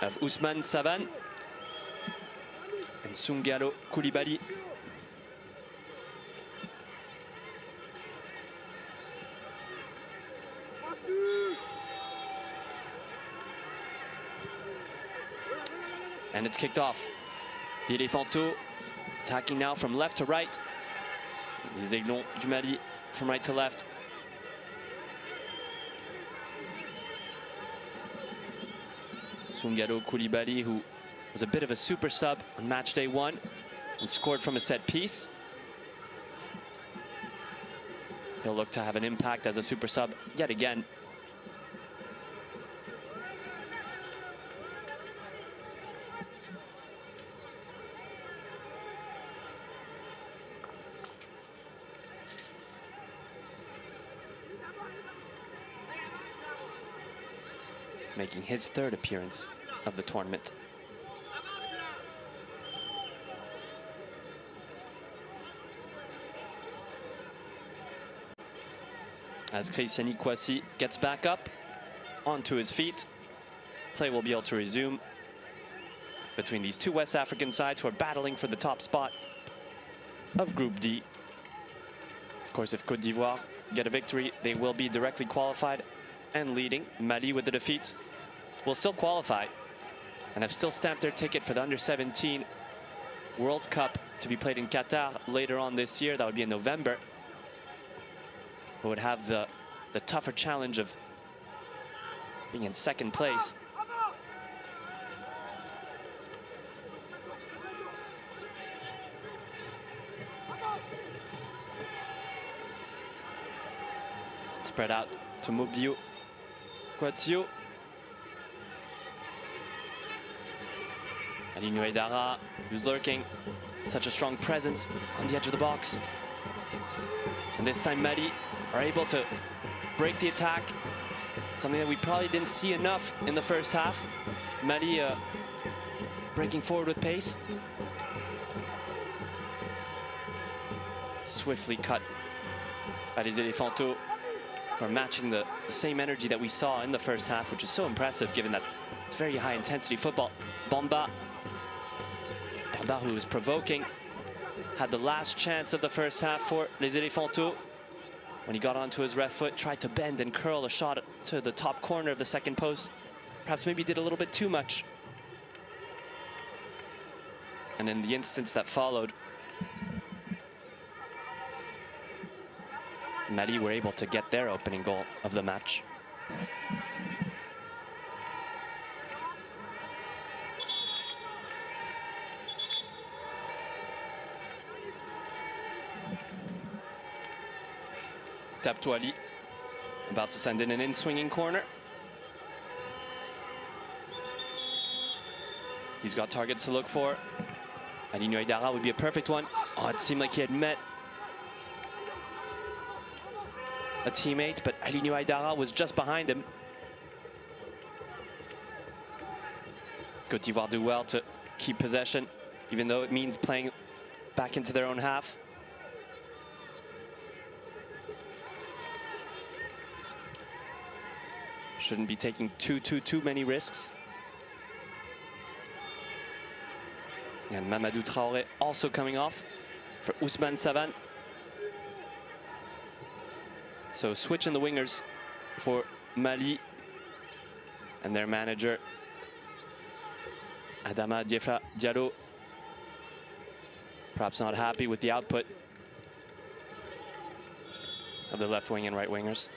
of Ousmane Savan and Soungalo Koulibaly. And it's kicked off. The Éléphanteaux attacking now from left to right. Les Aiglons du Mali from right to left. Soungalo Koulibaly, who was a bit of a super sub on match day 1 and scored from a set piece. He'll look to have an impact as a super sub yet again. Making his 3rd appearance of the tournament. As Christiani Kouassi gets back up onto his feet, play will be able to resume between these 2 West African sides who are battling for the top spot of Group D. Of course, if Côte d'Ivoire get a victory, they will be directly qualified and leading. Mali, with the defeat, will still qualify and have still stamped their ticket for the Under-17 World Cup to be played in Qatar later on this year. That would be in November. Who would have the tougher challenge of being in 2nd place. Spread out to Mobiu Kouatsio. Alinho Aidara, who's lurking, such a strong presence on the edge of the box. And this time Mali are able to break the attack, something that we probably didn't see enough in the first half. Mali breaking forward with pace. Swiftly cut by les Éléphanteaux, who are matching the same energy that we saw in the first half, which is so impressive given that it's very high intensity football. Bamba, who was provoking, had the last chance of the first half for les Éléphanteaux. When he got onto his left foot, tried to bend and curl a shot to the top corner of the 2nd post. Perhaps maybe did a little bit too much. And in the instance that followed, Mali were able to get their opening goal of the match. Taptouali about to send in an in-swinging corner. He's got targets to look for. Alinho Aidara would be a perfect one Oh, it seemed like he had met a teammate, but Alinho Aïdara was just behind him. Côte d'Ivoire do well to keep possession, even though it means playing back into their own half. Shouldn't be taking too many risks. And Mamadou Traoré also coming off for Ousmane Savane. So switch in the wingers for Mali and their manager Adama Diallo. Perhaps not happy with the output of the left wing and right wingers.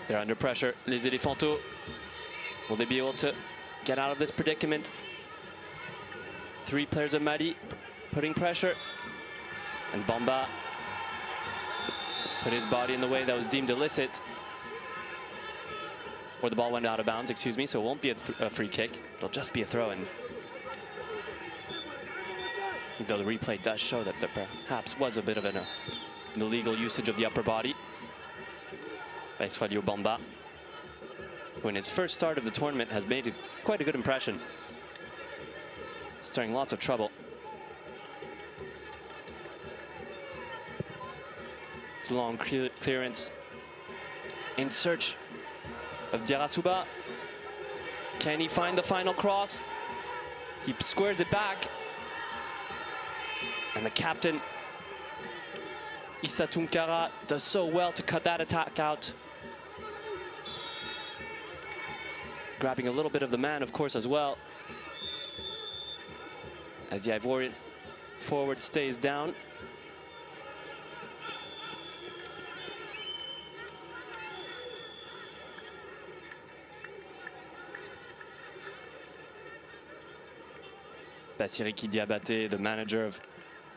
They're under pressure. Les Elephantos. Will they be able to get out of this predicament? 3 players of Mali putting pressure. And Bamba put his body in the way that was deemed illicit. Or the ball went out of bounds, excuse me, so it won't be a free kick. It'll just be a throw-in. Though the replay does show that there perhaps was a bit of an illegal usage of the upper body by Swadio Bamba, who in his first start of the tournament has made quite a good impression, stirring lots of trouble. It's a long clearance in search of Diarra. Can he find the final cross? He squares it back, and the captain Issa Tunkara does so well to cut that attack out. Grabbing a little bit of the man, of course, as well, as the Ivorian forward stays down. Bassiriki Diabaté, the manager of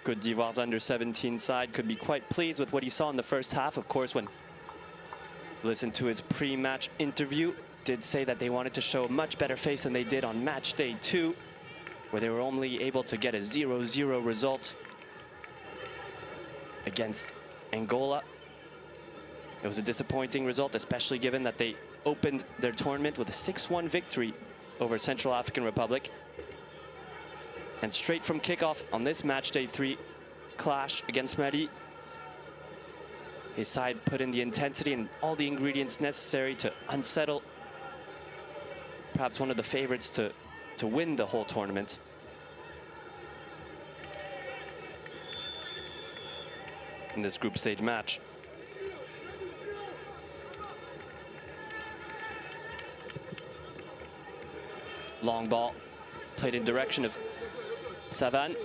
Côte d'Ivoire's under-17 side, could be quite pleased with what he saw in the first half. Of course, when listened to his pre-match interview, did say that they wanted to show a much better face than they did on match day 2, where they were only able to get a 0-0 result against Angola. It was a disappointing result, especially given that they opened their tournament with a 6-1 victory over Central African Republic. And straight from kickoff on this match day 3 clash against Mali, his side put in the intensity and all the ingredients necessary to unsettle perhaps one of the favorites to win the whole tournament. In this group stage match. Long ball played in direction of Savane.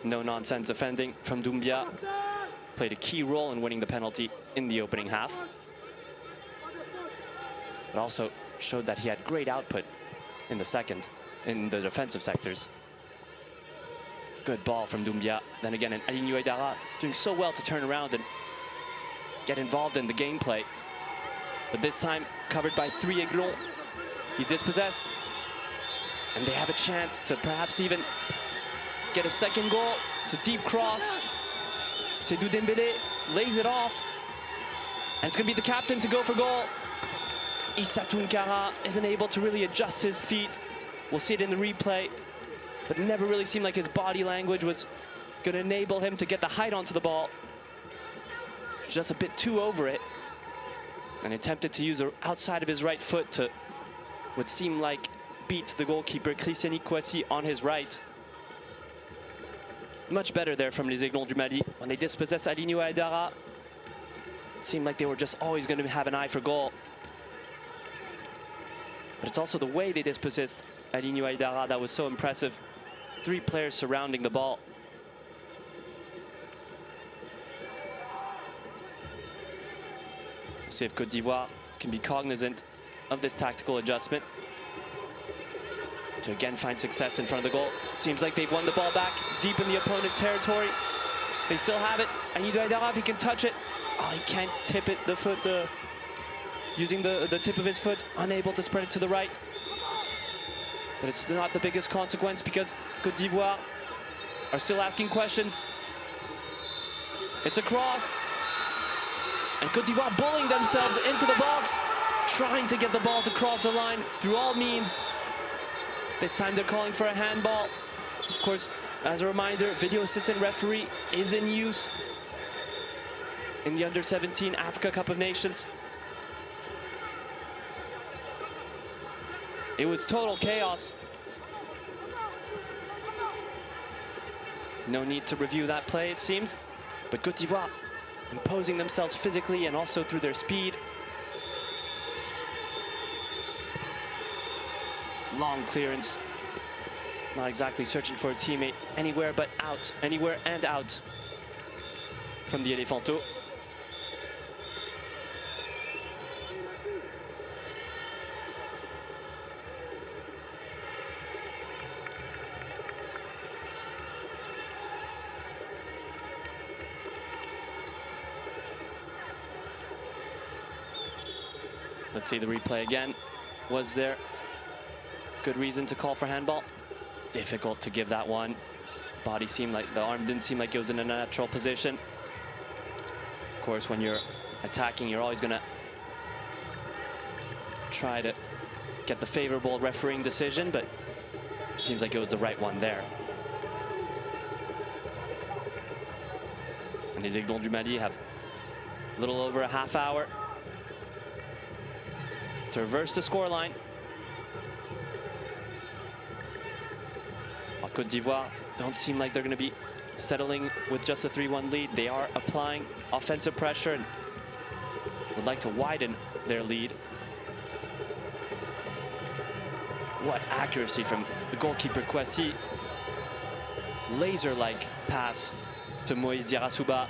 No nonsense defending from Doumbia. Played a key role in winning the penalty in the opening half. But also showed that he had great output in the second, in the defensive sectors. Good ball from Doumbia. Then again, Alinho Aïdara doing so well to turn around and get involved in the gameplay. But this time covered by 3 Aiglons. He's dispossessed. And they have a chance to perhaps even get a second goal. It's a deep cross. Seydou Dembélé lays it off. And it's going to be the captain to go for goal. Issa Tunkara isn't able to really adjust his feet. We'll see it in the replay. But it never really seemed like his body language was going to enable him to get the height onto the ball. Just a bit too over it. And attempted to use the outside of his right foot to what seemed like beat the goalkeeper Christian Ikwasi on his right. Much better there from Les Aiglons du Mali. When they dispossessed Alinho Aïdara, it seemed like they were just always going to have an eye for goal. But it's also the way they dispossessed Alinho Aïdara that was so impressive. 3 players surrounding the ball. See if Côte d'Ivoire can be cognizant of this tactical adjustment to again find success in front of the goal. Seems like they've won the ball back deep in the opponent territory. They still have it. And Ivory Coast, he can touch it. Oh, he can't tip it, the foot, using the tip of his foot, unable to spread it to the right. But it's not the biggest consequence because Côte d'Ivoire are still asking questions. It's a cross. And Côte d'Ivoire bullying themselves into the box, trying to get the ball to cross the line through all means. This time they're calling for a handball. Of course, as a reminder, video assistant referee is in use in the Under-17 Africa Cup of Nations. It was total chaos. No need to review that play, it seems. But Côte d'Ivoire imposing themselves physically and also through their speed. Long clearance. Not exactly searching for a teammate anywhere but out. Anywhere and out from the Elephanto. Let's see the replay again. Was there good reason to call for handball? Difficult to give that one. Body seemed like, the arm didn't seem like it was in a natural position. Of course, when you're attacking, you're always gonna try to get the favorable refereeing decision, but it seems like it was the right one there. And les Aiglons du Mali have a little over a half hour to reverse the scoreline. While Côte d'Ivoire don't seem like they're going to be settling with just a 3-1 lead. They are applying offensive pressure and would like to widen their lead. What accuracy from the goalkeeper Kwasi. Laser-like pass to Moïse Diarra,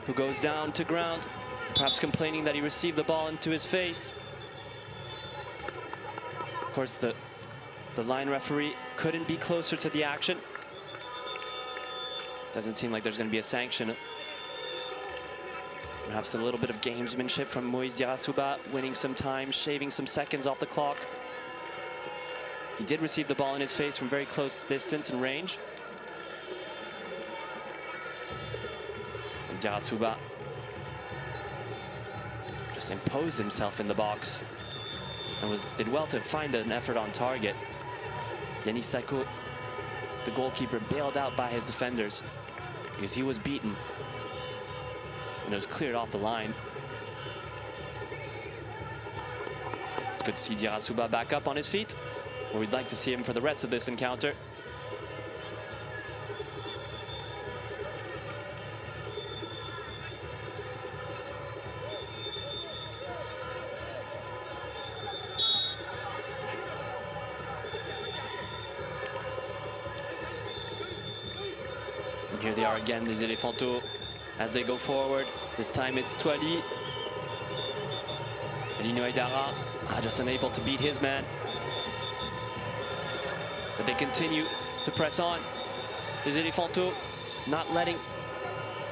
who goes down to ground, perhaps complaining that he received the ball into his face. Of course, the line referee couldn't be closer to the action. Doesn't seem like there's going to be a sanction. Perhaps a little bit of gamesmanship from Moïse Diarra, winning some time, shaving some seconds off the clock. He did receive the ball in his face from very close distance and range. And Diarra just imposed himself in the box and did well to find an effort on target. Yannis Sako, the goalkeeper, bailed out by his defenders because he was beaten and it was cleared off the line. It's good to see Diarra back up on his feet, where we'd like to see him for the rest of this encounter. And here they are again, les Elephantos, as they go forward. This time it's Touali. Lino Aidara, just unable to beat his man. But they continue to press on. Les Elephantos not letting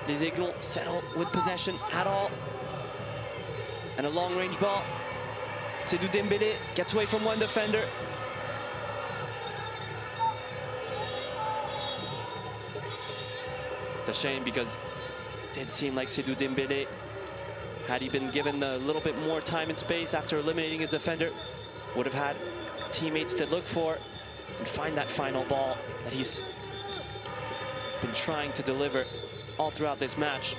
les Aiglons settle with possession at all. And a long-range ball. Seydou Dembélé gets away from one defender. It's a shame because it did seem like Seydou Dembélé, had he been given a little bit more time and space after eliminating his defender, would have had teammates to look for and find that final ball that he's been trying to deliver all throughout this match.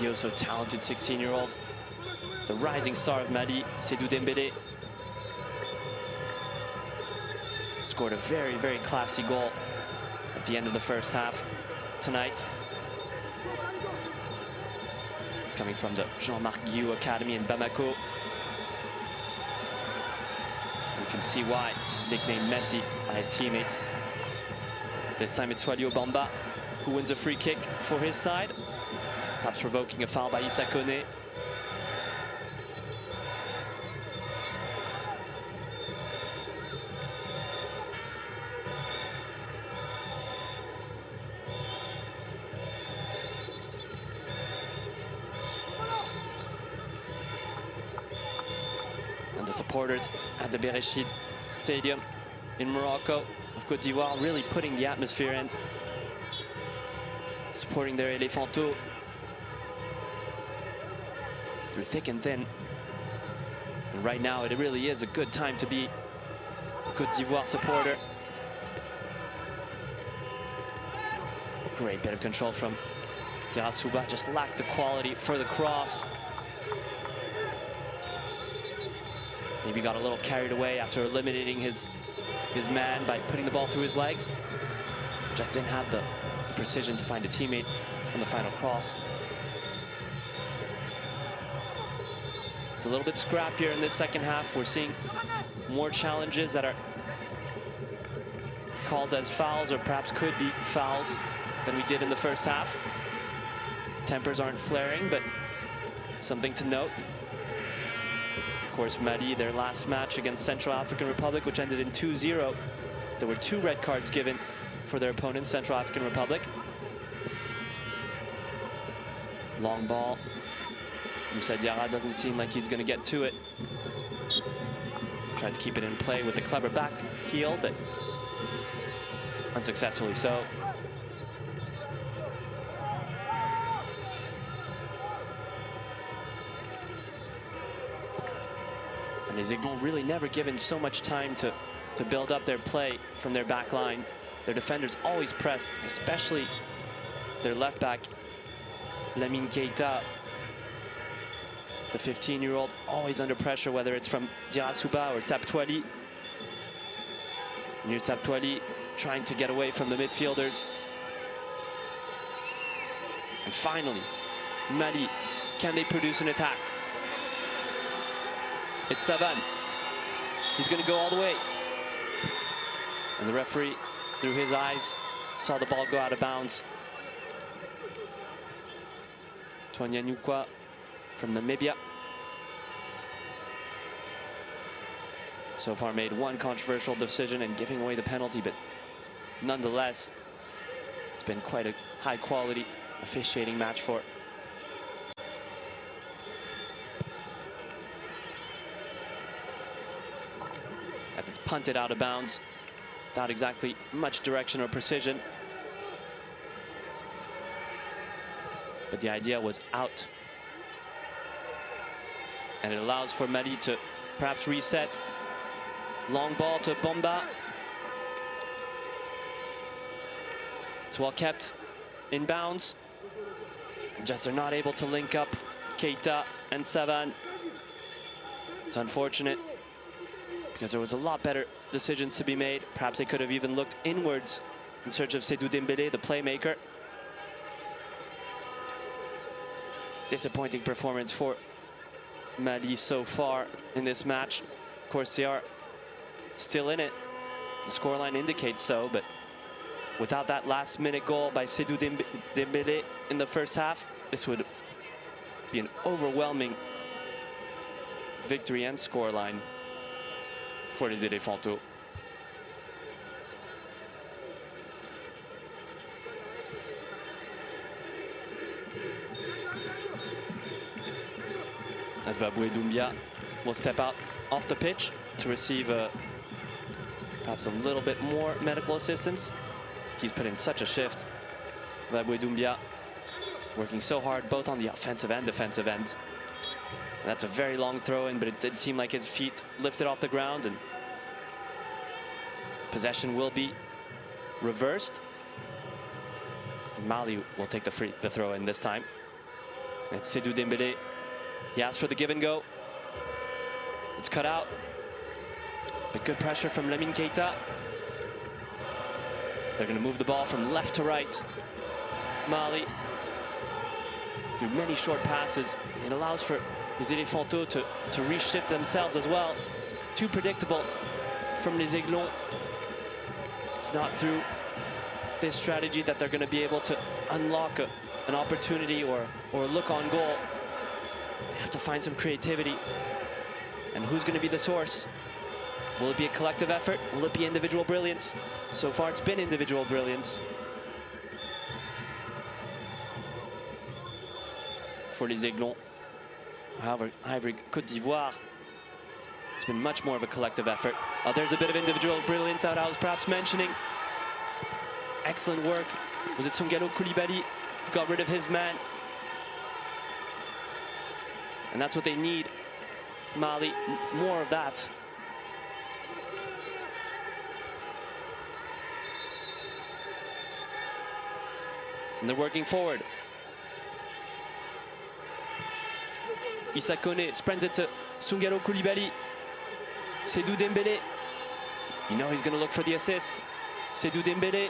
The oh so talented 16-year-old, the rising star of Mali, Seydou Dembélé, scored a very, very classy goal at the end of the first half tonight. Coming from the Jean-Marc Guillou Academy in Bamako. You can see why he's nicknamed Messi by his teammates. This time it's Walio Bamba who wins a free kick for his side, perhaps provoking a foul by Issa Kone. And the supporters at the Bereshid Stadium in Morocco of Côte d'Ivoire really putting the atmosphere in, supporting their Elephanto through thick and thin. And right now it really is a good time to be a Côte d'Ivoire supporter. Great bit of control from Diarra, just lacked the quality for the cross. Maybe got a little carried away after eliminating his man by putting the ball through his legs. Just didn't have the precision to find a teammate on the final cross. It's a little bit scrappier in this second half. We're seeing more challenges that are called as fouls, or perhaps could be fouls, than we did in the first half. Tempers aren't flaring, but something to note. Of course, Mali, their last match against Central African Republic, which ended in 2-0. There were 2 red cards given for their opponent, Central African Republic. Long ball. Moussa Diarra doesn't seem like he's going to get to it. Tried to keep it in play with the clever back heel, but unsuccessfully so. And les Aiglons really never given so much time to build up their play from their back line. Their defenders always pressed, especially their left back, Lamine Keita, the 15-year-old, always under pressure, whether it's from Diarra or Taptoili. And here's Taptoili trying to get away from the midfielders. And finally, Mali, can they produce an attack? It's Savan. He's going to go all the way. And the referee, through his eyes, saw the ball go out of bounds. Twanyanyukwa from Namibia. So far made one controversial decision in giving away the penalty, but nonetheless, it's been quite a high-quality officiating match for it. As it's punted out of bounds without exactly much direction or precision. But the idea was out. And it allows for Mali to perhaps reset. Long ball to Bamba. It's well kept in bounds. Just they're not able to link up Keita and Savan. It's unfortunate, because there was a lot better decisions to be made. Perhaps they could have even looked inwards in search of Seydou Dembélé, the playmaker. Disappointing performance for Mali so far in this match. Of course, they are still in it. The scoreline indicates so, but without that last-minute goal by Seydou Dembélé in the first half, this would be an overwhelming victory and scoreline for les Elephantos. As Buildup will step out off the pitch to receive perhaps a little bit more medical assistance. He's put in such a shift. Buildup working so hard both on the offensive and defensive ends. And that's a very long throw in, but it did seem like his feet lifted off the ground, and possession will be reversed. Mali will take the throw in this time. It's Seydou Dembélé. He asked for the give and go. It's cut out. But good pressure from Lamine Keita. They're going to move the ball from left to right. Mali, through many short passes. It allows for les Elephantos to reshift themselves as well. Too predictable from les Aiglons. It's not through this strategy that they're going to be able to unlock an opportunity or look on goal. They have to find some creativity. And who's going to be the source? Will it be a collective effort? Will it be individual brilliance? So far, it's been individual brilliance. For les Aiglons. However, Côte d'Ivoire, it's been much more of a collective effort. There's a bit of individual brilliance that I was perhaps mentioning. Excellent work. Was it Sungalo Koulibaly who got rid of his man? And that's what they need. Mali, more of that. And they're working forward. Issa Kone spreads it to Sungalo Koulibaly. Seydou Dembélé. You know he's going to look for the assist. Seydou Dembélé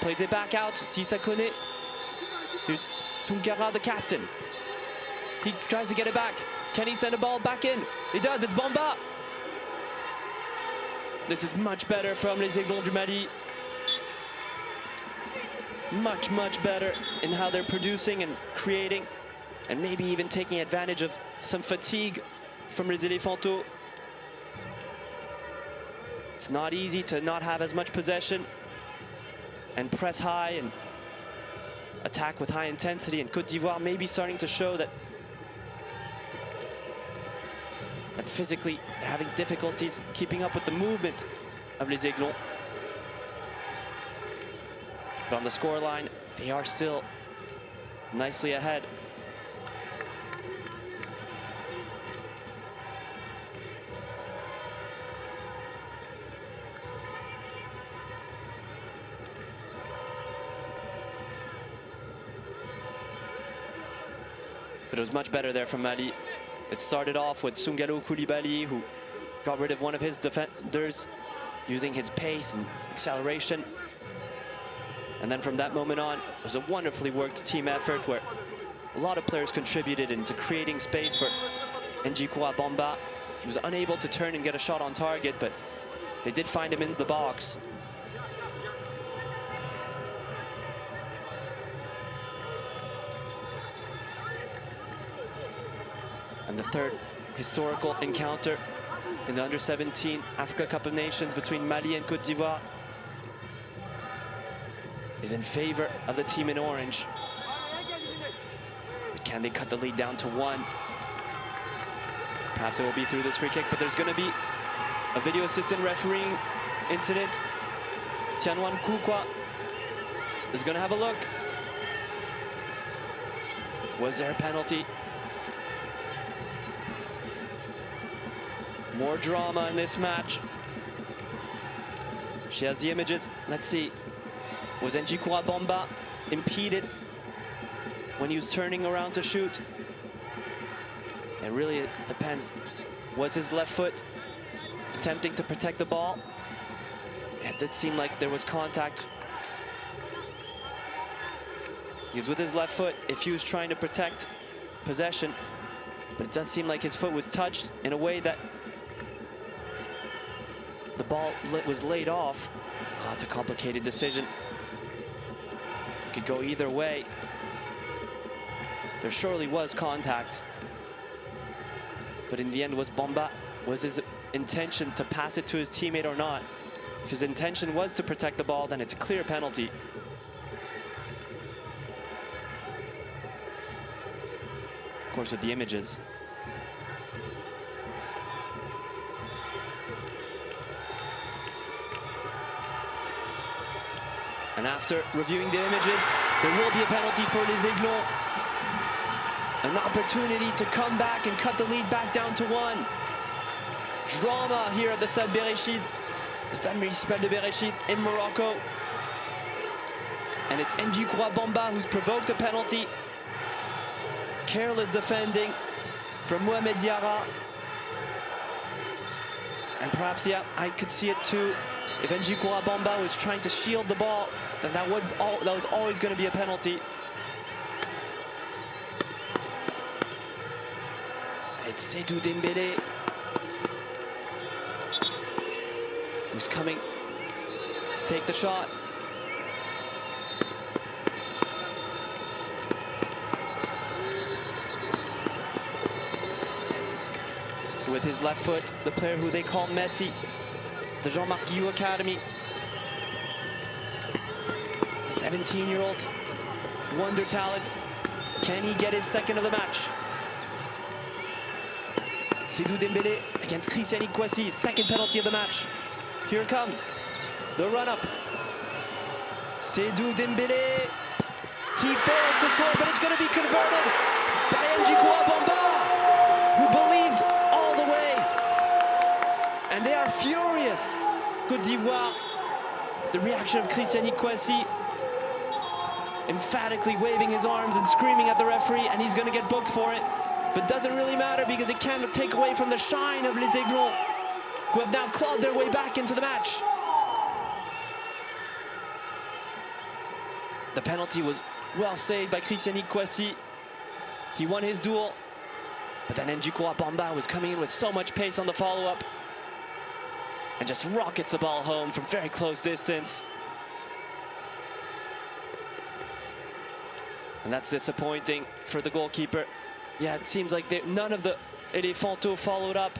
plays it back out to Issa Kone. Here's Tunkara, the captain. He tries to get it back. Can he send a ball back in? He does, it's Bamba. This is much better from les Aiglons du Mali. Much, much better in how they're producing and creating, and maybe even taking advantage of some fatigue from les Elephantaux. It's not easy to not have as much possession and press high and attack with high intensity, and Côte d'Ivoire may be starting to show that physically having difficulties keeping up with the movement of les Aiglons. But on the scoreline, they are still nicely ahead. But it was much better there from Mali. It started off with Sungalo Koulibaly, who got rid of one of his defenders using his pace and acceleration. And then from that moment on, it was a wonderfully worked team effort where a lot of players contributed into creating space for Njikwa Bamba. He was unable to turn and get a shot on target, but they did find him in the box. And the third historical encounter in the Under-17 Africa Cup of Nations between Mali and Côte d'Ivoire is in favor of the team in orange. But can they cut the lead down to 1? Perhaps it will be through this free kick, but there's going to be a video assistant refereeing incident. Tianwan Kukwa is going to have a look. Was there a penalty? More drama in this match. She has the images. Let's see. Was Njikwa Bamba impeded when he was turning around to shoot? It really depends. Was his left foot attempting to protect the ball? It did seem like there was contact. He was with his left foot if he was trying to protect possession, but it does seem like his foot was touched in a way that the ball was laid off. Oh, it's a complicated decision. It could go either way. There surely was contact. But in the end, was his intention to pass it to his teammate or not? If his intention was to protect the ball, then it's a clear penalty. Of course, with the images. And after reviewing the images, there will be a penalty for les Aiglons. An opportunity to come back and cut the lead back down to 1. Drama here at the Stade Berechid, the Stade Municipal de Berechid in Morocco. And it's Njikwa Bamba who's provoked a penalty. Careless defending from Mohamed Diarra. And perhaps, yeah, I could see it too. If Njikwa Bamba was trying to shield the ball, then that was always going to be a penalty. It's Seydou Dembélé who's coming to take the shot. with his left foot, the player who they call Messi, the Jean-Marc Guillou Academy. 17-year-old wonder talent. Can he get his second of the match? Seydou Dembélé against Christian Kwasi, second penalty of the match. Here it comes, the run-up. Seydou Dembélé, he fails to score, but it's going to be converted by Njikoua Bamba, who believed all the way. And they are furious, Côte d'Ivoire. The reaction of Christian Kwasi, emphatically waving his arms and screaming at the referee, and he's going to get booked for it. But doesn't really matter because it can't take away from the shine of Les Aiglons, who have now clawed their way back into the match. The penalty was well saved by Christian Kwasi. He won his duel, but then Njikoua Bamba was coming in with so much pace on the follow-up and just rockets the ball home from very close distance. And that's disappointing for the goalkeeper. Yeah, it seems like none of the Elefanto followed up.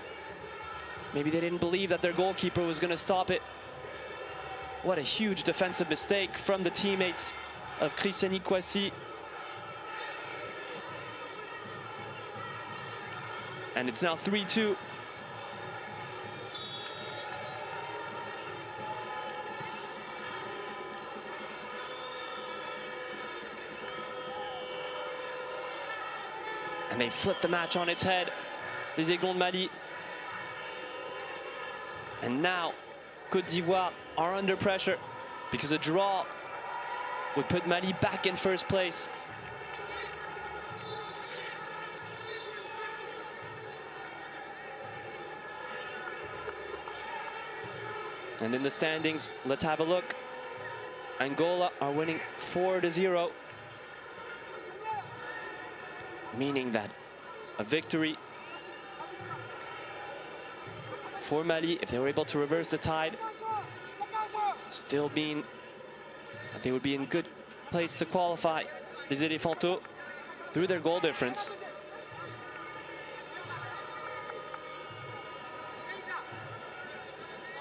Maybe they didn't believe that their goalkeeper was going to stop it. What a huge defensive mistake from the teammates of Christian Kwasi. And it's now 3-2. And they flip the match on its head, les Aiglons de Mali. And now, Côte d'Ivoire are under pressure because a draw would put Mali back in first place. And in the standings, let's have a look. Angola are winning 4-0. Meaning that a victory for Mali, if they were able to reverse the tide, still being that they would be in good place to qualify les Elefanto through their goal difference.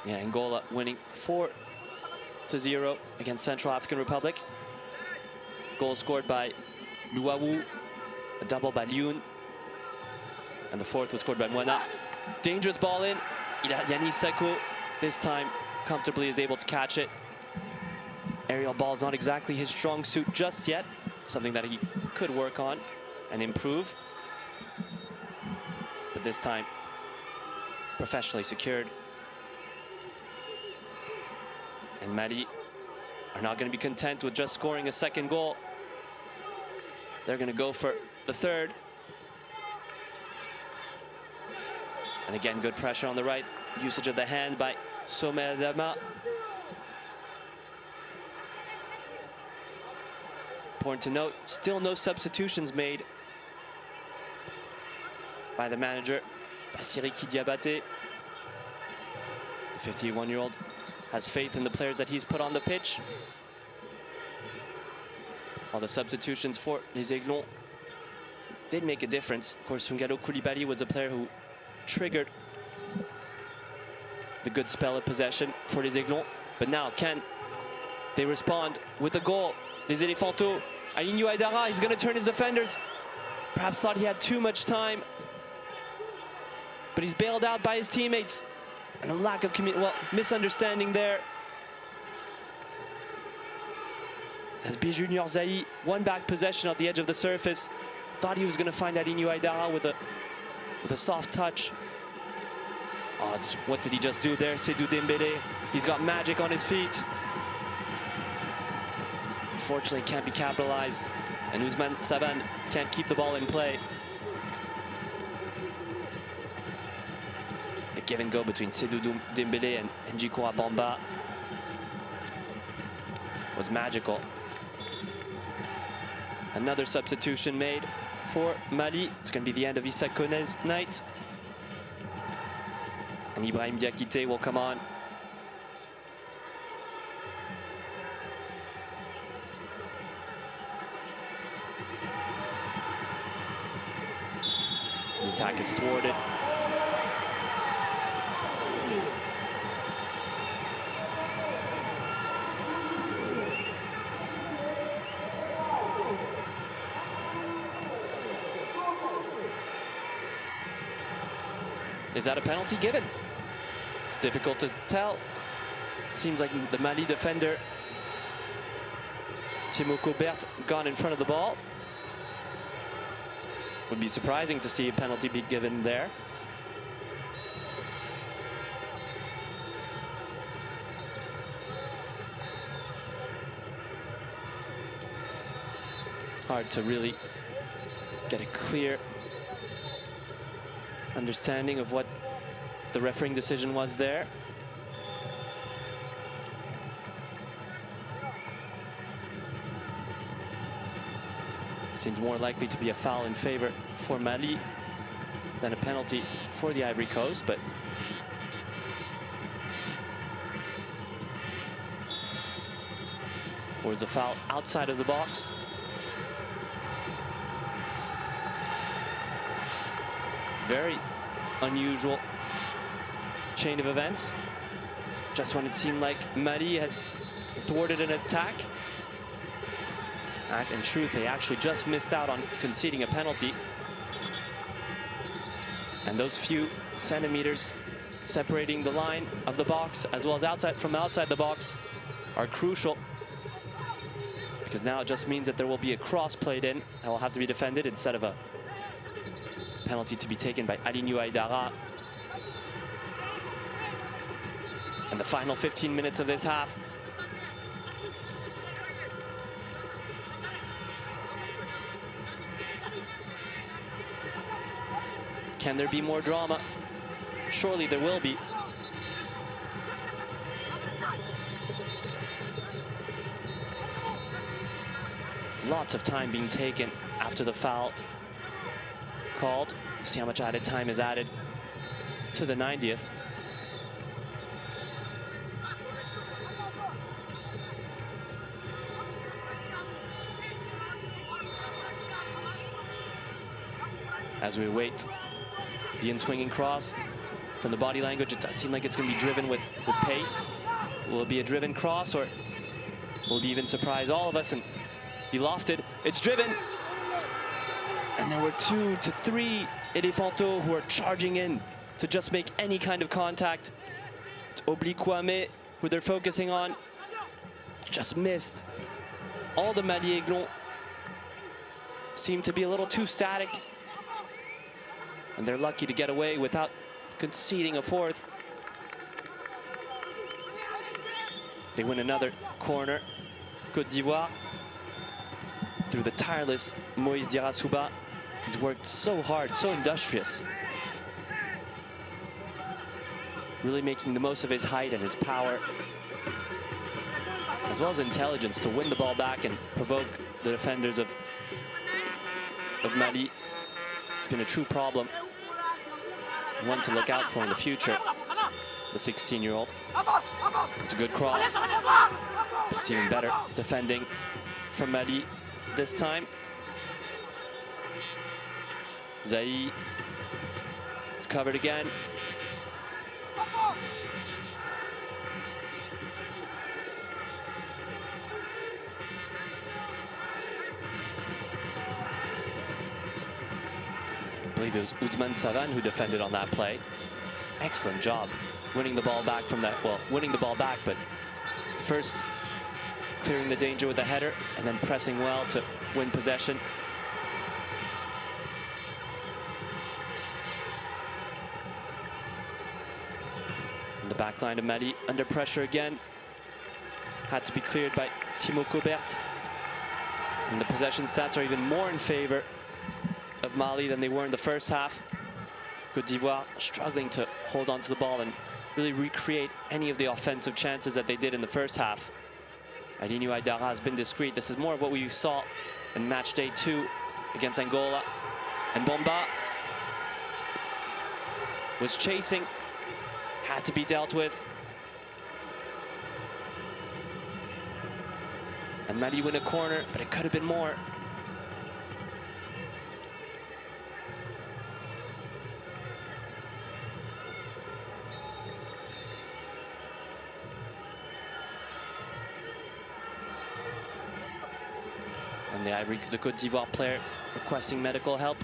Yeah, Angola winning 4-0 against Central African Republic. Goal scored by Luawu, a double by Lyoun, and the fourth was scored by Moana. Dangerous ball in. Yanis Seko this time comfortably is able to catch it. Aerial ball is not exactly his strong suit just yet, something that he could work on and improve. But this time, professionally secured. And Mali are not going to be content with just scoring a second goal. They're going to go for the third. And again, good pressure on the right. Usage of the hand by Sommer Dama. Important to note, still no substitutions made by the manager, Bassiriki Diabaté. The 51-year-old has faith in the players that he's put on the pitch. All the substitutions for Les Aiglons did make a difference. Of course, Sungalo Koulibaly was a player who triggered the good spell of possession for Les Aiglons. But now, can they respond with a goal? Les Elefanto, Alinho Aidara, he's going to turn his defenders. Perhaps thought he had too much time. But he's bailed out by his teammates. And a lack of misunderstanding there. As Bijou Nyorzaï won back possession at the edge of the surface. Thought he was going to find Alinho Aidara with a soft touch. Oh, what did he just do there? Seydou Dembélé, he's got magic on his feet. Unfortunately, can't be capitalized. And Ousmane Saban can't keep the ball in play. The give and go between Seydou Dembélé and Njikoua Bamba was magical. Another substitution made for Mali. It's going to be the end of Issa Koné's night. And Ibrahim Diakité will come on. The attack is thwarted. Is that a penalty given? It's difficult to tell. Seems like the Mali defender, Timo Côte, gone in front of the ball. Would be surprising to see a penalty be given there. Hard to really get a clear understanding of what the refereeing decision was there. Seems more likely to be a foul in favor for Mali than a penalty for the Ivory Coast, but was a foul outside of the box. Very unusual chain of events. Just when it seemed like Mali had thwarted an attack, in truth, they actually just missed out on conceding a penalty. And those few centimeters separating the line of the box as well as from outside the box are crucial, because now it just means that there will be a cross played in that will have to be defended instead of a penalty to be taken by Alinho Aïdara. And the final 15 minutes of this half. Can there be more drama? Surely there will be. Lots of time being taken after the foul called. See how much added time is added to the 90th. As we wait, the in-swinging cross. From the body language, it does seem like it's going to be driven with pace. Will it be a driven cross, or will it even surprise all of us and be lofted? It's driven. And there were 2 to 3 Elefanto who are charging in to just make any kind of contact. It's Obliquame who they're focusing on. Just missed. All the Mali Aiglons seem to be a little too static. And they're lucky to get away without conceding a fourth. They win another corner. Côte d'Ivoire, through the tireless Moïse Diarra-Souba. He's worked so hard, so industrious. Really making the most of his height and his power, as well as intelligence, to win the ball back and provoke the defenders of Mali. It's been a true problem. One to look out for in the future, the 16-year-old. It's a good cross, but it's even better defending from Mali this time. Zaï is covered again. I believe it was Ousmane Savan who defended on that play. Excellent job winning the ball back from that, well, winning the ball back, but first clearing the danger with the header and then pressing well to win possession. And the back line of Mali under pressure again. Had to be cleared by Timo Côte. And the possession stats are even more in favor of Mali than they were in the first half. Côte d'Ivoire struggling to hold on to the ball and really recreate any of the offensive chances that they did in the first half. Alinho Aïdara has been discreet. This is more of what we saw in match day 2 against Angola. And Bomba was chasing, had to be dealt with. And Mali win a corner, but it could have been more. And the Côte d'Ivoire player requesting medical help.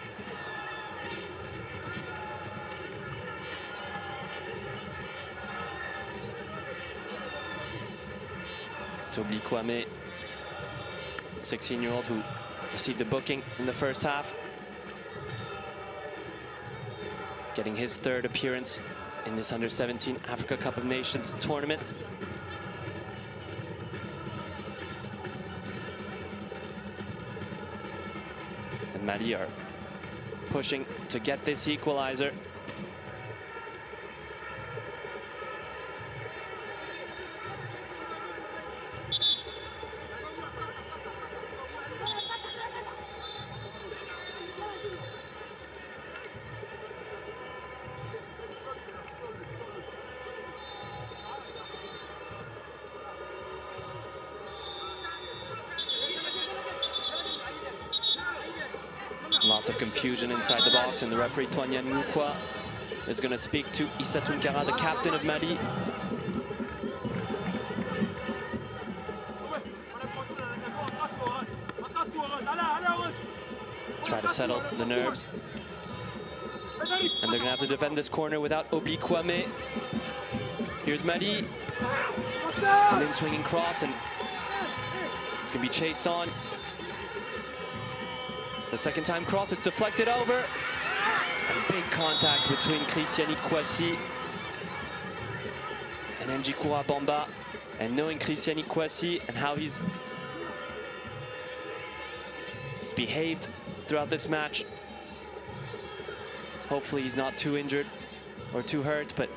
Toby Kwame, 16-year-old who received a booking in the first half. Getting his third appearance in this Under-17 Africa Cup of Nations tournament. And Mali are pushing to get this equalizer. Lots of confusion inside the box, and the referee Toanyan Mukwa is going to speak to Issa Tunkara, the captain of Mali. Try to settle the nerves. And they're going to have to defend this corner without Obi Kwame. Here's Mali. It's an in-swinging cross, and it's going to be chased on. The second time cross, it's deflected over. And big contact between Christiani Kouassi and Njikoua Bamba. And knowing Christiani Kouassi and how he's behaved throughout this match, hopefully he's not too injured or too hurt, but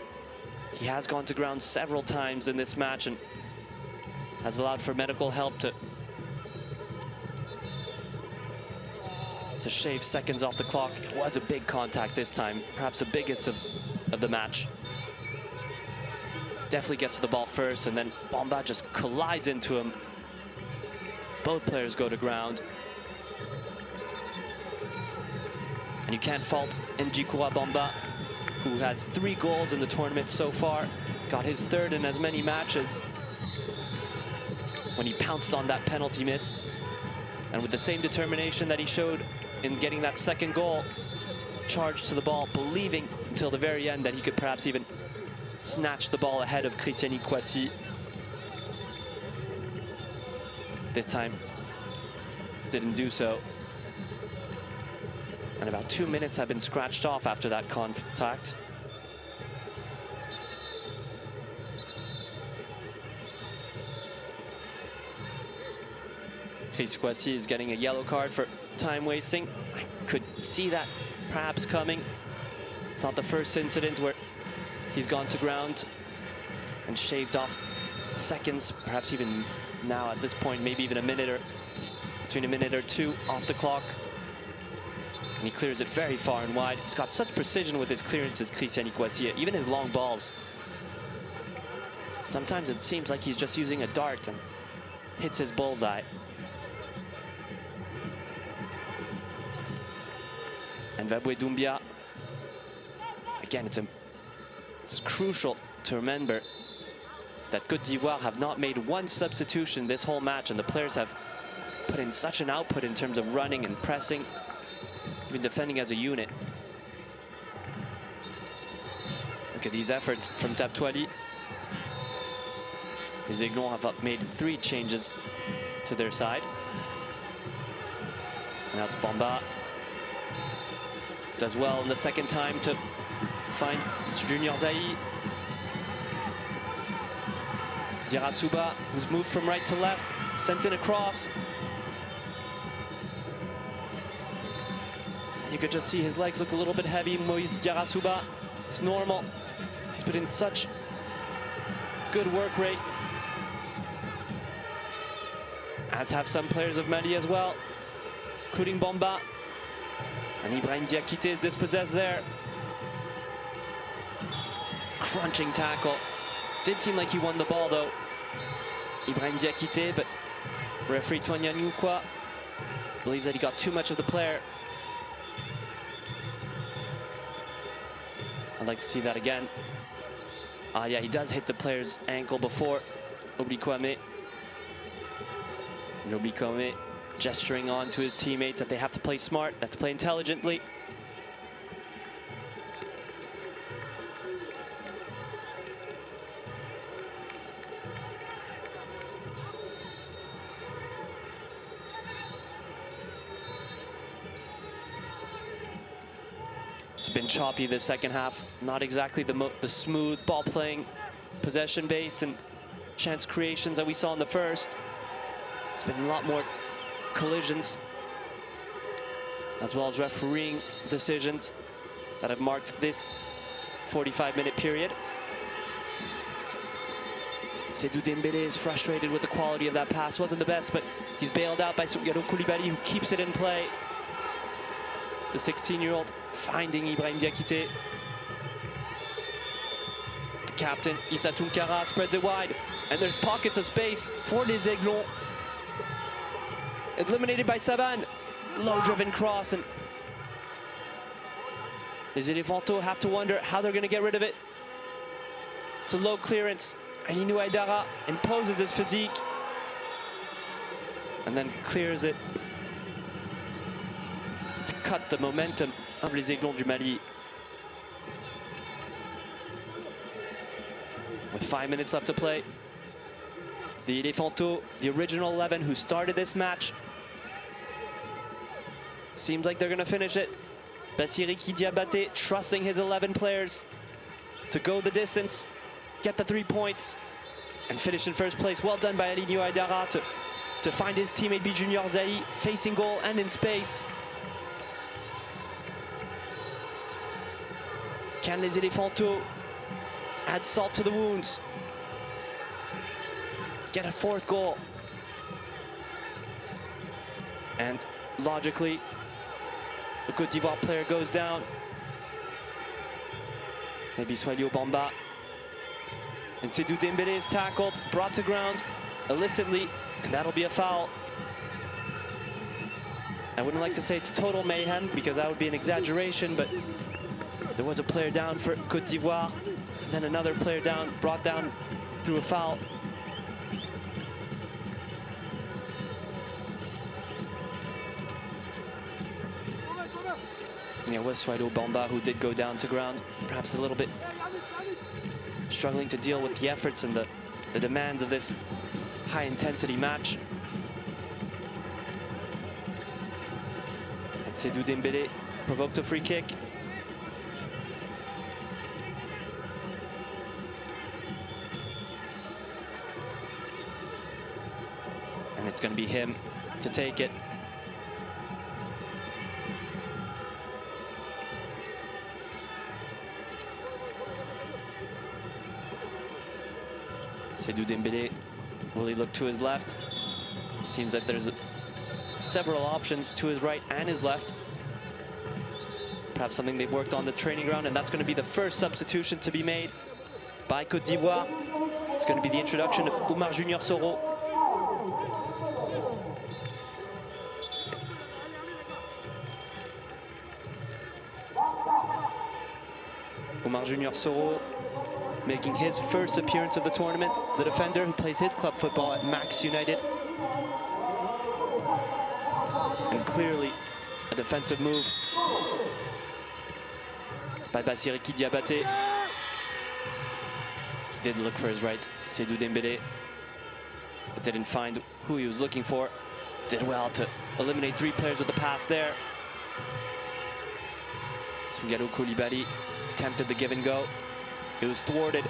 he has gone to ground several times in this match and has allowed for medical help to shave seconds off the clock. It was a big contact this time, perhaps the biggest of the match. Definitely gets to the ball first, and then Bamba just collides into him. Both players go to ground. And you can't fault Njikoua Bamba, who has 3 goals in the tournament so far. Got his third in as many matches when he pounced on that penalty miss. And with the same determination that he showed in getting that second goal, charged to the ball, believing until the very end that he could perhaps even snatch the ball ahead of Christiani Kouassi. This time, didn't do so. And about 2 minutes have been scratched off after that contact. Chris Kouassi is getting a yellow card for time wasting. I could see that perhaps coming. It's not the first incident where he's gone to ground and shaved off seconds, perhaps even now at this point, maybe even between a minute or 2 off the clock. And he clears it very far and wide. He's got such precision with his clearances, Christiani Kouassi, even his long balls. Sometimes it seems like he's just using a dart and hits his bullseye. And Vabwe Doumbia, again, it's crucial to remember that Côte d'Ivoire have not made one substitution this whole match, and the players have put in such an output in terms of running and pressing, even defending as a unit. Look at these efforts from Taptoali. Les Aiglons have made 3 changes to their side. And now it's Bamba. Does well in the second time to find Junior Zaï. Diarra, who's moved from right to left, sent in a cross. You could just see his legs look a little bit heavy. Moïse Diarra, it's normal. He's put in such good work rate, as have some players of Mali as well, including Bamba. And Ibrahim Diakité is dispossessed there. Crunching tackle. Did seem like he won the ball though, Ibrahim Diakité, but referee Toanyan Mukwa believes that he got too much of the player. I'd like to see that again. Yeah, he does hit the player's ankle before. Obi Kwame. Obi Kwame gesturing on to his teammates that they have to play smart, they have to play intelligently. It's been choppy this second half. Not exactly the smooth ball playing, possession base and chance creations that we saw in the first. It's been a lot more collisions, as well as refereeing decisions that have marked this 45-minute period. Seydou Dembélé is frustrated with the quality of that pass. Wasn't the best, but he's bailed out by Soumdiallo Koulibaly, who keeps it in play. The 16-year-old finding Ibrahim Diakité. The captain, Issa Tounkara, spreads it wide, and there's pockets of space for les Aiglons. Eliminated by Savan. Low-driven cross, and les Elephantos have to wonder how they're going to get rid of it. It's a low clearance. Alinou Aïdara imposes his physique and then clears it to cut the momentum of les Aiglons du Mali. With 5 minutes left to play, the Elephantos, the original 11 who started this match, seems like they're going to finish it. Bassiriki Diabaté trusting his 11 players to go the distance, get the 3 points, and finish in first place. Well done by Alinou Aïdara to find his teammate B Junior Zahi facing goal and in space. Can les Elephantos add salt to the wounds? Get a 4th goal? And logically, the Côte d'Ivoire player goes down. Maybe Swalio Bamba. And Seydou Dembélé is tackled, brought to ground illicitly, and that'll be a foul. I wouldn't like to say it's total mayhem, because that would be an exaggeration, but there was a player down for Côte d'Ivoire, and then another player down, brought down through a foul. Yeah, it was Swalio Bamba who did go down to ground, perhaps a little bit struggling to deal with the efforts and the demands of this high-intensity match. And Seydou Dembélé provoked a free kick. And it's going to be him to take it. Seydou Dembélé, will he look to his left? Seems that there's several options to his right and his left. Perhaps something they've worked on the training ground, and that's going to be the first substitution to be made by Côte d'Ivoire. It's going to be the introduction of Oumar Junior Soro. Oumar Junior Soro making his first appearance of the tournament, the defender who plays his club football at Max United. And clearly a defensive move by Bassiriki Diabaté. He did look for his right, Seydou Dembélé, but didn't find who he was looking for. Did well to eliminate 3 players with the pass there. Soumdiallo Koulibaly attempted the give and go. It was thwarted.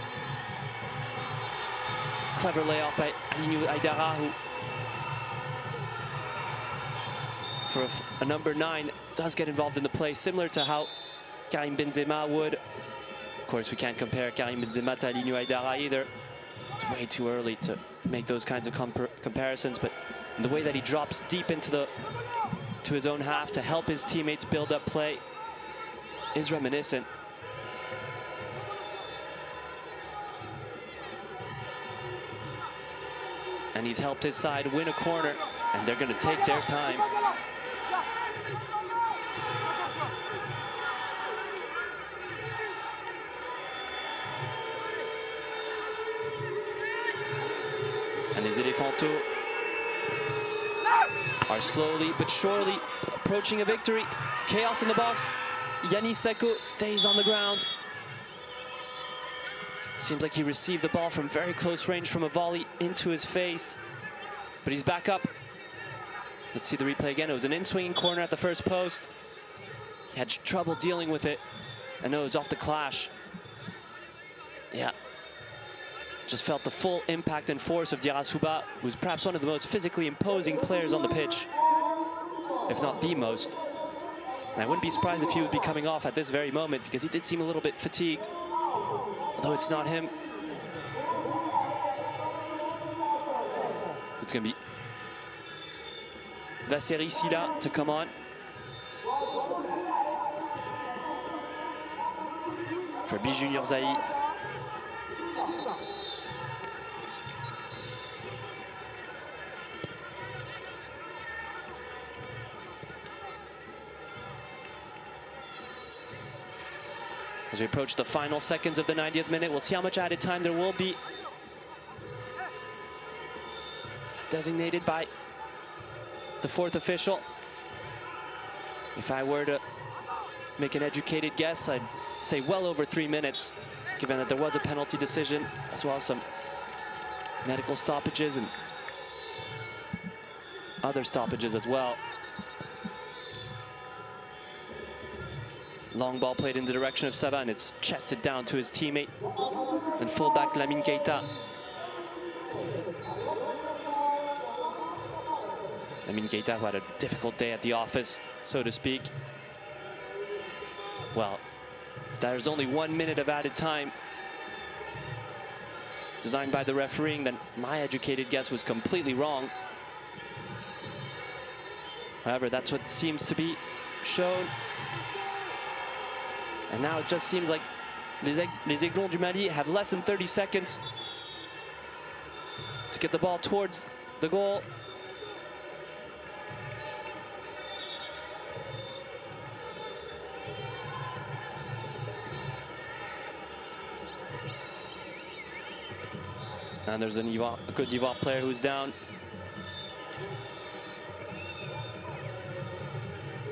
Clever layoff by Alinou Aïdara, who for a number 9 does get involved in the play, similar to how Karim Benzema would. Of course, we can't compare Karim Benzema to Alinou Aïdara either. It's way too early to make those kinds of comparisons, but the way that he drops deep into his own half to help his teammates build up play is reminiscent. And he's helped his side win a corner, and they're going to take their time. And les Elephantos are slowly but surely approaching a victory. Chaos in the box. Yanis Seko stays on the ground. Seems like he received the ball from very close range from a volley into his face, but he's back up. Let's see the replay again. It was an in-swinging corner at the first post. He had trouble dealing with it. I know it was off the clash. Yeah. Just felt the full impact and force of Diarra, who's perhaps one of the most physically imposing players on the pitch, if not the most. And I wouldn't be surprised if he would be coming off at this very moment, because he did seem a little bit fatigued, although it's not him. It's going to be Vasseri Silla to come on for B Junior Zaï. As we approach the final seconds of the 90th minute, we'll see how much added time there will be. Designated by the fourth official. If I were to make an educated guess, I'd say well over 3 minutes, given that there was a penalty decision, as well as some medical stoppages and other stoppages as well. Long ball played in the direction of Savan. It's chested down to his teammate and fullback Lamine Keita. Lamine Keita, who had a difficult day at the office, so to speak. Well, if there's only 1 minute of added time designed by the refereeing, then my educated guess was completely wrong. However, that's what seems to be shown. And now it just seems like les Aiglons du Mali have less than 30 seconds to get the ball towards the goal. And there's a Côte d'Ivoire player who's down.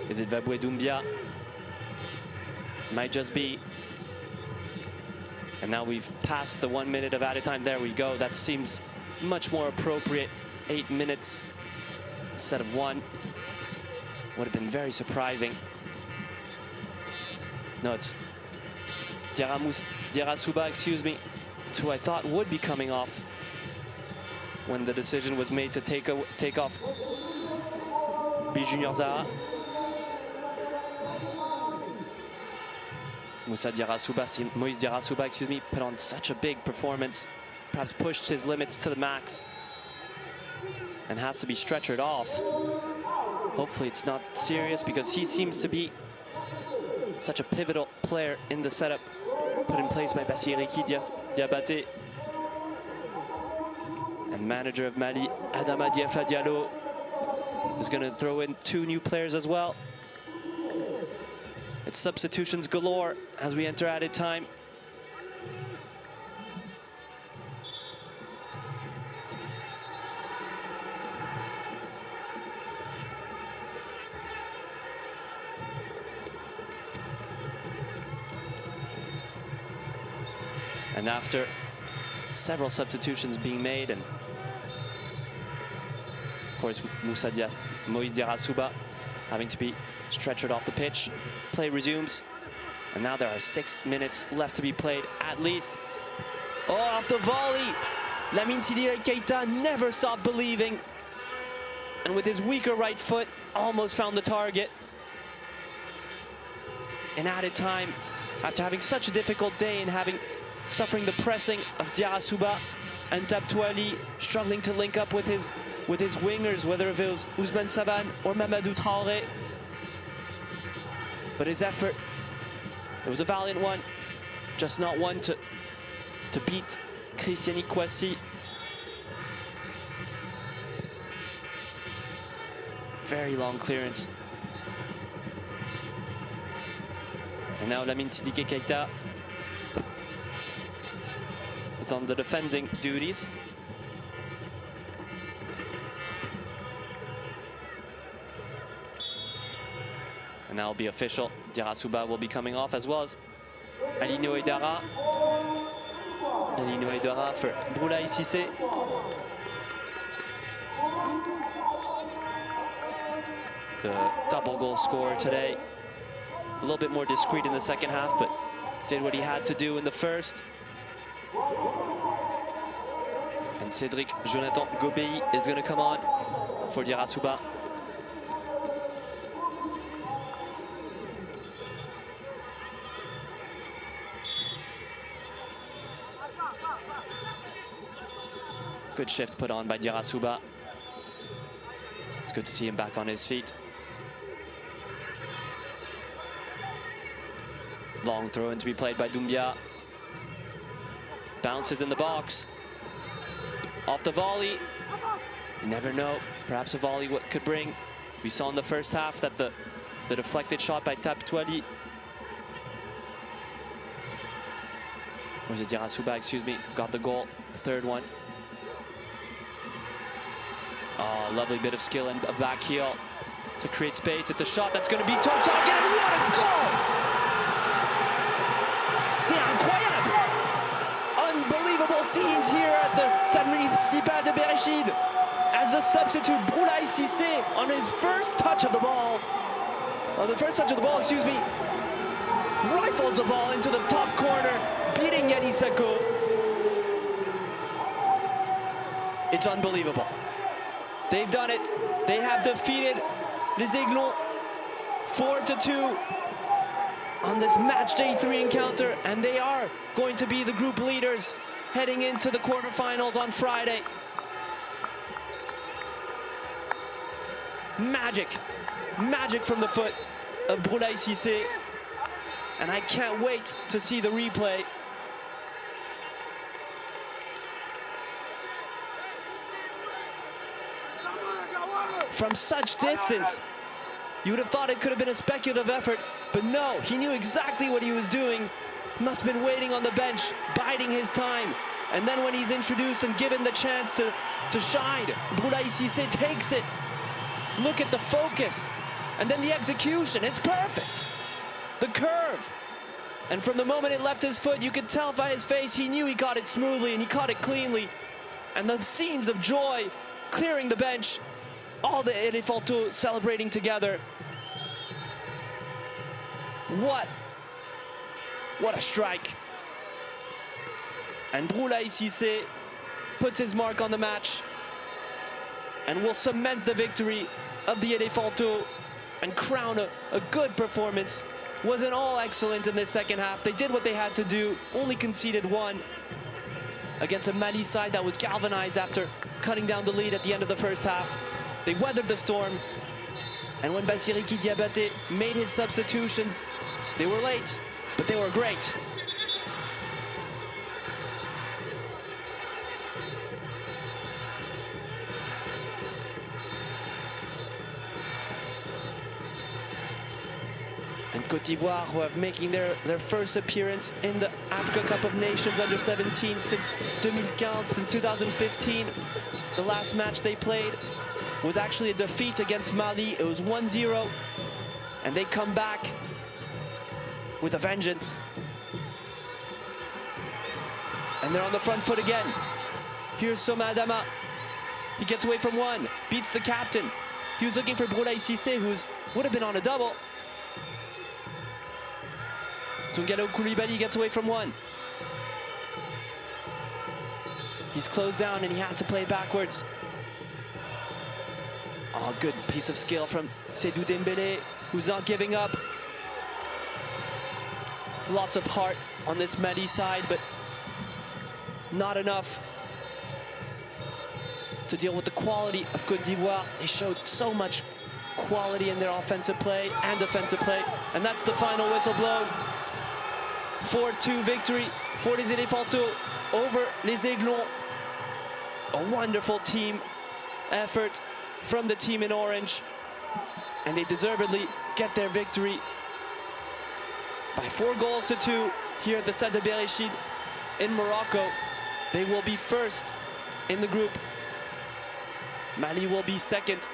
Is it Vaboué Doumbia? Might just be. And now we've passed the 1 minute of added time. There we go. That seems much more appropriate. 8 minutes instead of 1. Would have been very surprising. No, it's Diarra, excuse me. It's who I thought would be coming off when the decision was made to take off B Junior Zaha. Moïse Diarra, excuse me, put on such a big performance, perhaps pushed his limits to the max, and has to be stretchered off. Hopefully it's not serious, because he seems to be such a pivotal player in the setup put in place by Bassirou Diabaté. And manager of Mali, Adama Diafra Diallo, is going to throw in 2 new players as well. It's substitutions galore as we enter added time. And after several substitutions being made, and of course Moïse Diarra having to be stretchered off the pitch, play resumes, and now there are 6 minutes left to be played at least. Oh, off the volley! Lamine Keita never stopped believing, and with his weaker right foot almost found the target. In added time, after having such a difficult day and suffering the pressing of Diarra and Tabtouali, struggling to link up with his wingers, whether it was Ousmane Saban or Mamadou Traoré. But his effort, it was a valiant one, just not one to beat Christiani Kouassi. Very long clearance. And now Lamine Keita is on the defending duties. And now it'll be official. Diarra will be coming off, as well as Alino Aidara. Alino Aidara for Boulaye Cissé. The double goal scorer today. a little bit more discreet in the second half, but did what he had to do in the first. And Cédric Jonathan Gobey is going to come on for Diarra Souba. Good shift put on by Diarra Souba. It's good to see him back on his feet. Long throw in to be played by Doumbia. Bounces in the box. Off the volley. You never know. Perhaps a volley what could bring. We saw in the first half that the deflected shot by Tapitoali. Or was it Diarra Souba, excuse me, got the goal. Third one. Oh, lovely bit of skill and a back heel to create space. It's a shot that's going to be towards target, and what a goal! C'est incroyable! Unbelievable scenes here at the Stade Municipal de Berechid. As a substitute, Boulaye Cissé on his first touch of the ball, excuse me, rifles the ball into the top corner, beating Yannick Sako. It's unbelievable. They've done it. They have defeated Les Aiglons 4-2 on this match day 3 encounter, and they are going to be the group leaders heading into the quarterfinals on Friday. Magic from the foot of Boulaye Cissé, and I can't wait to see the replay. From such distance, you would have thought it could have been a speculative effort, but no, he knew exactly what he was doing. Must have been waiting on the bench, biding his time. And then when he's introduced and given the chance to shine, Boulaye Cissé takes it. Look at the focus, and then the execution, it's perfect. The curve. And from the moment it left his foot, you could tell by his face, he knew he caught it smoothly and he caught it cleanly. And the scenes of joy clearing the bench, all the Elefanto celebrating together. What a strike. And Boulaye Cissé puts his mark on the match and will cement the victory of the Elefanto and crown a good performance. Wasn't all excellent in this second half. They did what they had to do, only conceded one against a Mali side that was galvanized after cutting down the lead at the end of the first half. They weathered the storm, and when Bassiriki Diabaté made his substitutions, they were late, but they were great. And Côte d'Ivoire, who are making their first appearance in the Africa Cup of Nations under 17 since 2015, since 2015. The last match they played was actually a defeat against Mali. It was 1-0, and they come back with a vengeance. And they're on the front foot again. Here's Soma Adama. He gets away from one, beats the captain. He was looking for Boulaye Cissé, who would have been on a double. Zungalo Koulibaly gets away from one. He's closed down and he has to play backwards. Oh, good piece of skill from Seydou Dembélé, who's not giving up. Lots of heart on this Mali side, but not enough to deal with the quality of Côte d'Ivoire. They showed so much quality in their offensive play and defensive play, and that's the final whistle blown. 4-2 victory for les Elefanto over les Aiglons. A wonderful team effort from the team in orange, and they deservedly get their victory by 4-2 here at the Stade de Berechid in Morocco. They will be first in the group. Mali will be second.